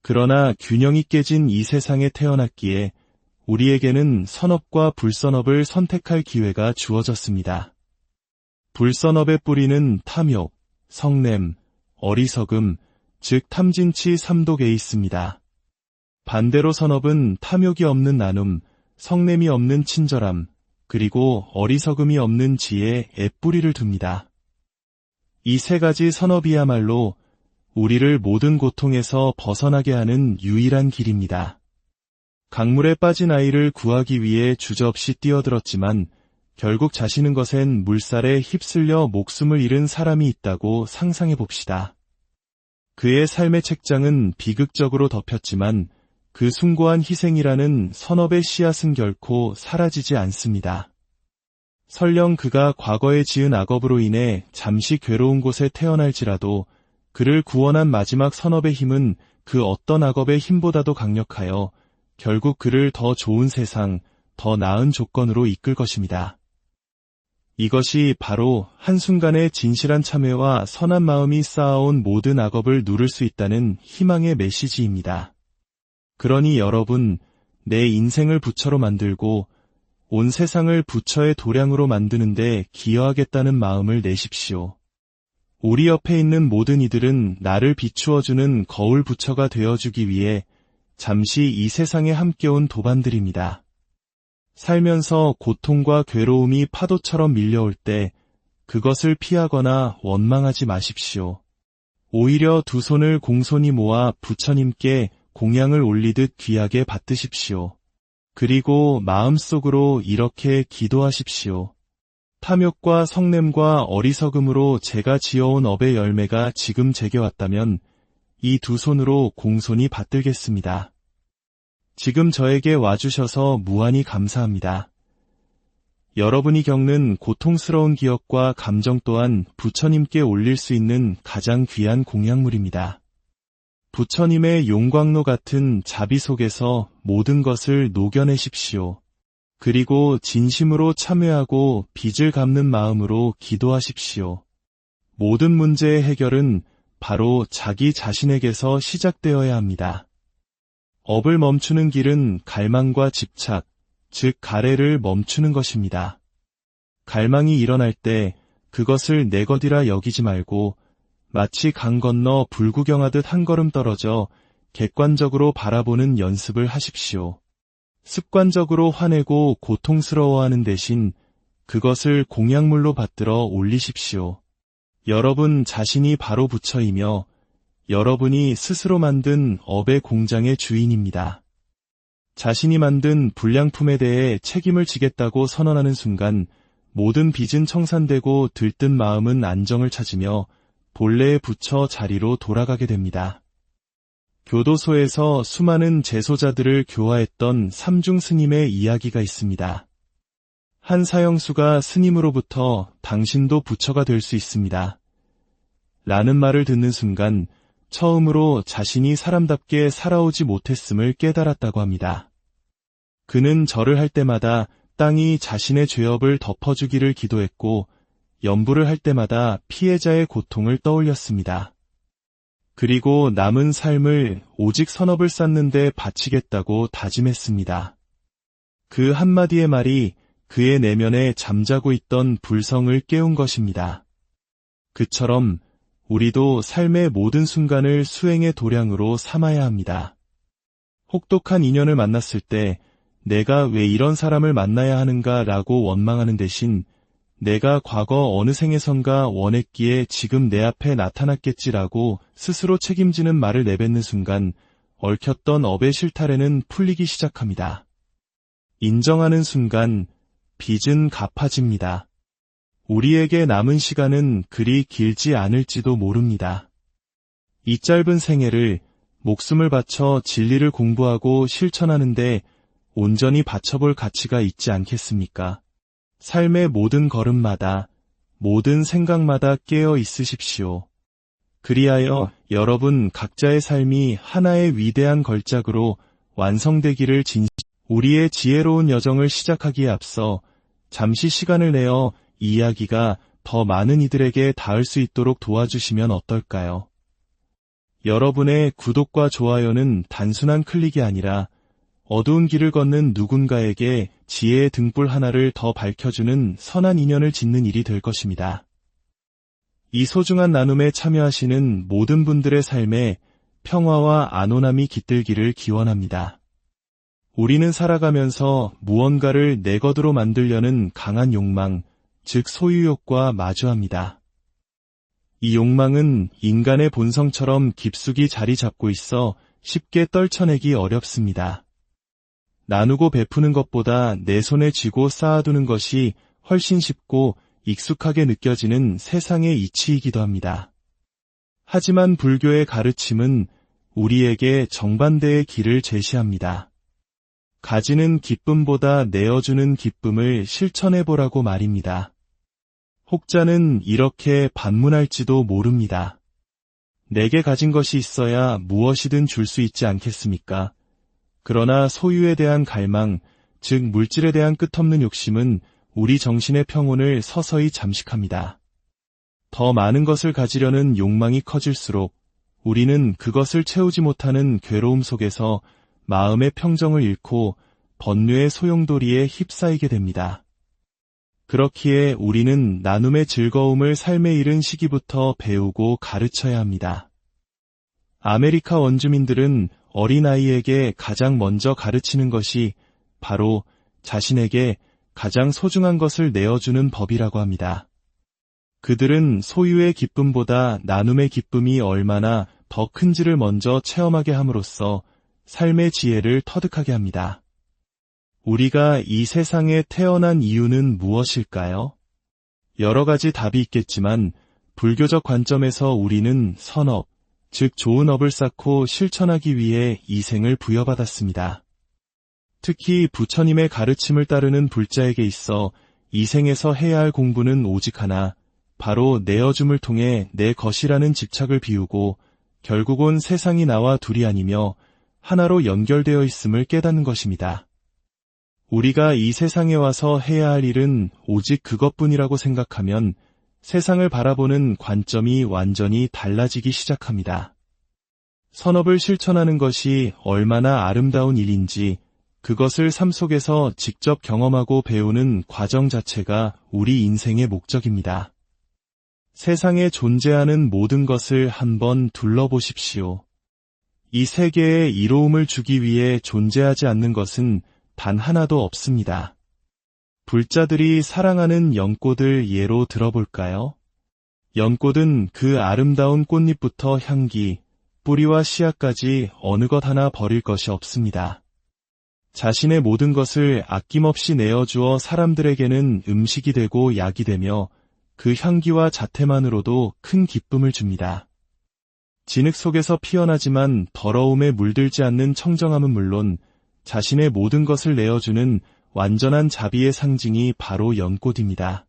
S1: 그러나 균형이 깨진 이 세상에 태어났기에 우리에게는 선업과 불선업을 선택할 기회가 주어졌습니다. 불선업의 뿌리는 탐욕, 성냄, 어리석음, 즉 탐진치 삼독에 있습니다. 반대로 선업은 탐욕이 없는 나눔, 성냄이 없는 친절함, 그리고 어리석음이 없는 지혜에 뿌리를 둡니다. 이 세 가지 선업이야말로 우리를 모든 고통에서 벗어나게 하는 유일한 길입니다. 강물에 빠진 아이를 구하기 위해 주저없이 뛰어들었지만 결국 자시는 것엔 물살에 휩쓸려 목숨을 잃은 사람이 있다고 상상해 봅시다. 그의 삶의 책장은 비극적으로 덮였지만 그 숭고한 희생이라는 선업의 씨앗은 결코 사라지지 않습니다. 설령 그가 과거에 지은 악업으로 인해 잠시 괴로운 곳에 태어날지라도 그를 구원한 마지막 선업의 힘은 그 어떤 악업의 힘보다도 강력하여 결국 그를 더 좋은 세상, 더 나은 조건으로 이끌 것입니다. 이것이 바로 한순간의 진실한 참회와 선한 마음이 쌓아온 모든 악업을 누를 수 있다는 희망의 메시지입니다. 그러니 여러분, 내 인생을 부처로 만들고 온 세상을 부처의 도량으로 만드는데 기여하겠다는 마음을 내십시오. 우리 옆에 있는 모든 이들은 나를 비추어주는 거울 부처가 되어주기 위해 잠시 이 세상에 함께 온 도반들입니다. 살면서 고통과 괴로움이 파도처럼 밀려올 때 그것을 피하거나 원망하지 마십시오. 오히려 두 손을 공손히 모아 부처님께 공양을 올리듯 귀하게 받드십시오. 그리고 마음속으로 이렇게 기도하십시오. 탐욕과 성냄과 어리석음으로 제가 지어온 업의 열매가 지금 제게 왔다면 이 두 손으로 공손히 받들겠습니다. 지금 저에게 와주셔서 무한히 감사합니다. 여러분이 겪는 고통스러운 기억과 감정 또한 부처님께 올릴 수 있는 가장 귀한 공양물입니다. 부처님의 용광로 같은 자비 속에서 모든 것을 녹여내십시오. 그리고 진심으로 참회하고 빚을 갚는 마음으로 기도하십시오. 모든 문제의 해결은 바로 자기 자신에게서 시작되어야 합니다. 업을 멈추는 길은 갈망과 집착, 즉 가래를 멈추는 것입니다. 갈망이 일어날 때 그것을 내 것이라 여기지 말고 마치 강 건너 불구경하듯 한 걸음 떨어져 객관적으로 바라보는 연습을 하십시오. 습관적으로 화내고 고통스러워하는 대신 그것을 공약물로 받들어 올리십시오. 여러분 자신이 바로 부처이며 여러분이 스스로 만든 업의 공장의 주인입니다. 자신이 만든 불량품에 대해 책임을 지겠다고 선언하는 순간 모든 빚은 청산되고 들뜬 마음은 안정을 찾으며 본래의 부처 자리로 돌아가게 됩니다. 교도소에서 수많은 재소자들을 교화했던 삼중 스님의 이야기가 있습니다. 한 사형수가 스님으로부터 당신도 부처가 될 수 있습니다. 라는 말을 듣는 순간 처음으로 자신이 사람답게 살아오지 못했음을 깨달았다고 합니다. 그는 절을 할 때마다 땅이 자신의 죄업을 덮어주기를 기도했고 염불을 할 때마다 피해자의 고통을 떠올렸습니다. 그리고 남은 삶을 오직 선업을 쌓는 데 바치겠다고 다짐했습니다. 그 한마디의 말이 그의 내면에 잠자고 있던 불성을 깨운 것입니다. 그처럼 우리도 삶의 모든 순간을 수행의 도량으로 삼아야 합니다. 혹독한 인연을 만났을 때 내가 왜 이런 사람을 만나야 하는가 라고 원망하는 대신 내가 과거 어느 생에선가 원했기에 지금 내 앞에 나타났겠지라고 스스로 책임지는 말을 내뱉는 순간 얽혔던 업의 실타래는 풀리기 시작합니다. 인정하는 순간 빚은 갚아집니다. 우리에게 남은 시간은 그리 길지 않을지도 모릅니다. 이 짧은 생애를 목숨을 바쳐 진리를 공부하고 실천하는데 온전히 바쳐볼 가치가 있지 않겠습니까? 삶의 모든 걸음마다, 모든 생각마다 깨어 있으십시오. 그리하여 여러분 각자의 삶이 하나의 위대한 걸작으로 완성되기를 우리의 지혜로운 여정을 시작하기에 앞서 잠시 시간을 내어 이 이야기가 더 많은 이들에게 닿을 수 있도록 도와주시면 어떨까요? 여러분의 구독과 좋아요는 단순한 클릭이 아니라 어두운 길을 걷는 누군가에게 지혜의 등불 하나를 더 밝혀주는 선한 인연을 짓는 일이 될 것입니다. 이 소중한 나눔에 참여하시는 모든 분들의 삶에 평화와 안온함이 깃들기를 기원합니다. 우리는 살아가면서 무언가를 내 것으로 만들려는 강한 욕망, 즉 소유욕과 마주합니다. 이 욕망은 인간의 본성처럼 깊숙이 자리 잡고 있어 쉽게 떨쳐내기 어렵습니다. 나누고 베푸는 것보다 내 손에 쥐고 쌓아두는 것이 훨씬 쉽고 익숙하게 느껴지는 세상의 이치이기도 합니다. 하지만 불교의 가르침은 우리에게 정반대의 길을 제시합니다. 가지는 기쁨보다 내어주는 기쁨을 실천해보라고 말입니다. 혹자는 이렇게 반문할지도 모릅니다. 내게 가진 것이 있어야 무엇이든 줄 수 있지 않겠습니까? 그러나 소유에 대한 갈망, 즉 물질에 대한 끝없는 욕심은 우리 정신의 평온을 서서히 잠식합니다. 더 많은 것을 가지려는 욕망이 커질수록 우리는 그것을 채우지 못하는 괴로움 속에서 마음의 평정을 잃고 번뇌의 소용돌이에 휩싸이게 됩니다. 그렇기에 우리는 나눔의 즐거움을 삶에 이른 시기부터 배우고 가르쳐야 합니다. 아메리카 원주민들은 어린아이에게 가장 먼저 가르치는 것이 바로 자신에게 가장 소중한 것을 내어주는 법이라고 합니다. 그들은 소유의 기쁨보다 나눔의 기쁨이 얼마나 더 큰지를 먼저 체험하게 함으로써 삶의 지혜를 터득하게 합니다. 우리가 이 세상에 태어난 이유는 무엇일까요? 여러 가지 답이 있겠지만 불교적 관점에서 우리는 선업, 즉 좋은 업을 쌓고 실천하기 위해 이 생을 부여받았습니다. 특히 부처님의 가르침을 따르는 불자에게 있어 이 생에서 해야 할 공부는 오직 하나, 바로 내어줌을 통해 내 것이라는 집착을 비우고 결국은 세상이 나와 둘이 아니며 하나로 연결되어 있음을 깨닫는 것입니다. 우리가 이 세상에 와서 해야 할 일은 오직 그것뿐이라고 생각하면 세상을 바라보는 관점이 완전히 달라지기 시작합니다. 선업을 실천하는 것이 얼마나 아름다운 일인지 그것을 삶 속에서 직접 경험하고 배우는 과정 자체가 우리 인생의 목적입니다. 세상에 존재하는 모든 것을 한번 둘러보십시오. 이 세계에 이로움을 주기 위해 존재하지 않는 것은 단 하나도 없습니다. 불자들이 사랑하는 연꽃을 예로 들어볼까요? 연꽃은 그 아름다운 꽃잎부터 향기, 뿌리와 씨앗까지 어느 것 하나 버릴 것이 없습니다. 자신의 모든 것을 아낌없이 내어주어 사람들에게는 음식이 되고 약이 되며 그 향기와 자태만으로도 큰 기쁨을 줍니다. 진흙 속에서 피어나지만 더러움에 물들지 않는 청정함은 물론 자신의 모든 것을 내어주는 완전한 자비의 상징이 바로 연꽃입니다.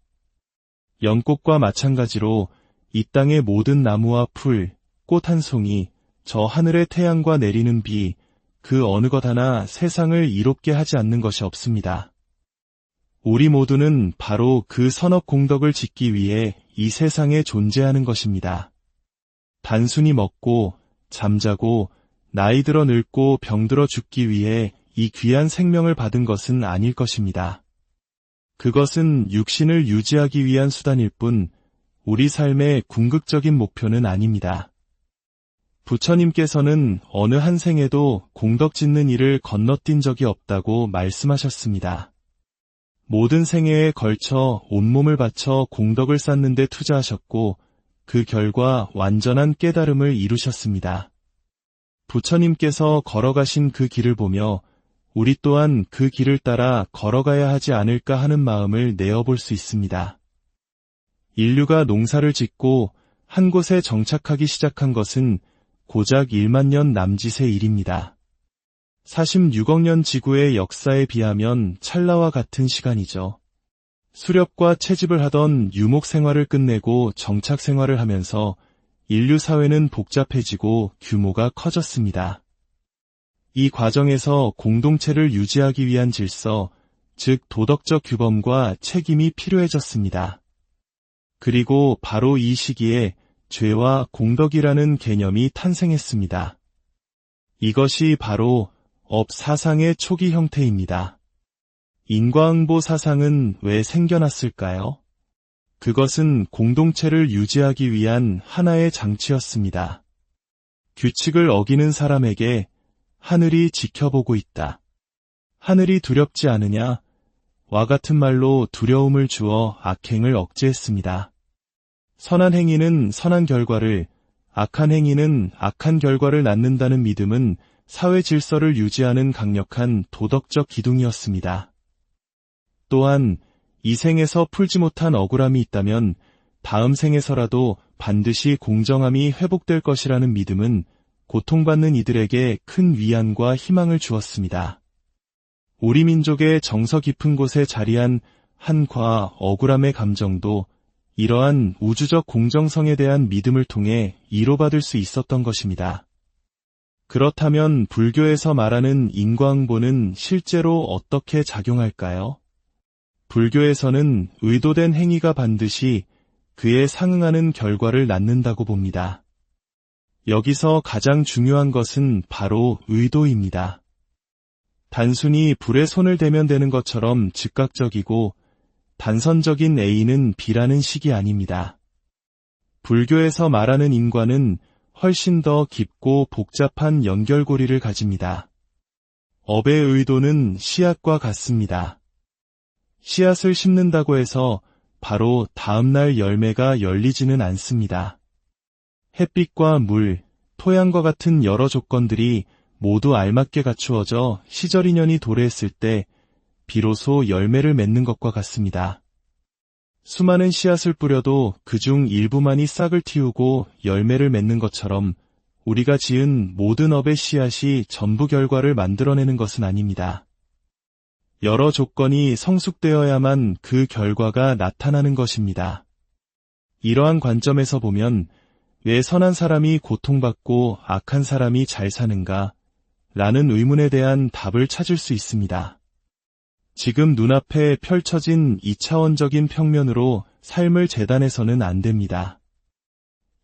S1: 연꽃과 마찬가지로 이 땅의 모든 나무와 풀, 꽃 한 송이, 저 하늘의 태양과 내리는 비, 그 어느 것 하나 세상을 이롭게 하지 않는 것이 없습니다. 우리 모두는 바로 그 선업 공덕을 짓기 위해 이 세상에 존재하는 것입니다. 단순히 먹고, 잠자고, 나이 들어 늙고 병들어 죽기 위해 이 귀한 생명을 받은 것은 아닐 것입니다. 그것은 육신을 유지하기 위한 수단일 뿐 우리 삶의 궁극적인 목표는 아닙니다. 부처님께서는 어느 한 생에도 공덕 짓는 일을 건너뛴 적이 없다고 말씀하셨습니다. 모든 생애에 걸쳐 온몸을 바쳐 공덕을 쌓는 데 투자하셨고 그 결과 완전한 깨달음을 이루셨습니다. 부처님께서 걸어가신 그 길을 보며 우리 또한 그 길을 따라 걸어가야 하지 않을까 하는 마음을 내어볼 수 있습니다. 인류가 농사를 짓고 한 곳에 정착하기 시작한 것은 고작 1만 년 남짓의 일입니다. 46억 년 지구의 역사에 비하면 찰나와 같은 시간이죠. 수렵과 채집을 하던 유목 생활을 끝내고 정착 생활을 하면서 인류 사회는 복잡해지고 규모가 커졌습니다. 이 과정에서 공동체를 유지하기 위한 질서, 즉 도덕적 규범과 책임이 필요해졌습니다. 그리고 바로 이 시기에 죄와 공덕이라는 개념이 탄생했습니다. 이것이 바로 업 사상의 초기 형태입니다. 인과응보 사상은 왜 생겨났을까요? 그것은 공동체를 유지하기 위한 하나의 장치였습니다. 규칙을 어기는 사람에게 하늘이 지켜보고 있다. 하늘이 두렵지 않으냐? 와 같은 말로 두려움을 주어 악행을 억제했습니다. 선한 행위는 선한 결과를, 악한 행위는 악한 결과를 낳는다는 믿음은 사회 질서를 유지하는 강력한 도덕적 기둥이었습니다. 또한 이 생에서 풀지 못한 억울함이 있다면 다음 생에서라도 반드시 공정함이 회복될 것이라는 믿음은 고통받는 이들에게 큰 위안과 희망을 주었습니다. 우리 민족의 정서 깊은 곳에 자리한 한과 억울함의 감정도 이러한 우주적 공정성에 대한 믿음을 통해 이로받을 수 있었던 것입니다. 그렇다면 불교에서 말하는 인과응보는 실제로 어떻게 작용할까요? 불교에서는 의도된 행위가 반드시 그에 상응하는 결과를 낳는다고 봅니다. 여기서 가장 중요한 것은 바로 의도입니다. 단순히 불에 손을 대면 되는 것처럼 즉각적이고 단선적인 A는 B라는 식이 아닙니다. 불교에서 말하는 인과는 훨씬 더 깊고 복잡한 연결고리를 가집니다. 업의 의도는 씨앗과 같습니다. 씨앗을 심는다고 해서 바로 다음날 열매가 열리지는 않습니다. 햇빛과 물, 토양과 같은 여러 조건들이 모두 알맞게 갖추어져 시절인연이 도래했을 때 비로소 열매를 맺는 것과 같습니다. 수많은 씨앗을 뿌려도 그중 일부만이 싹을 틔우고 열매를 맺는 것처럼 우리가 지은 모든 업의 씨앗이 전부 결과를 만들어내는 것은 아닙니다. 여러 조건이 성숙되어야만 그 결과가 나타나는 것입니다. 이러한 관점에서 보면 왜 선한 사람이 고통받고 악한 사람이 잘 사는가? 라는 의문에 대한 답을 찾을 수 있습니다. 지금 눈앞에 펼쳐진 2차원적인 평면으로 삶을 재단해서는 안 됩니다.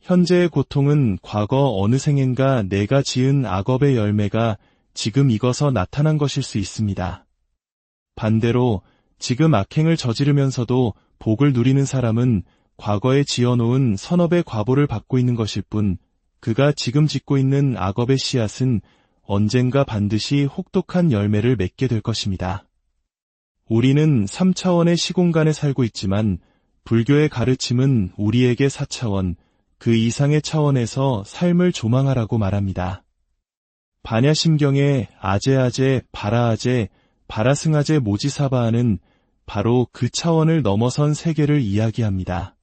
S1: 현재의 고통은 과거 어느 생엔가 내가 지은 악업의 열매가 지금 익어서 나타난 것일 수 있습니다. 반대로 지금 악행을 저지르면서도 복을 누리는 사람은 과거에 지어놓은 선업의 과보를 받고 있는 것일 뿐 그가 지금 짓고 있는 악업의 씨앗은 언젠가 반드시 혹독한 열매를 맺게 될 것입니다. 우리는 3차원의 시공간에 살고 있지만 불교의 가르침은 우리에게 4차원, 그 이상의 차원에서 삶을 조망하라고 말합니다. 반야심경의 아제아제, 바라아제, 바라승아제 모지사바하는 바로 그 차원을 넘어선 세계를 이야기합니다.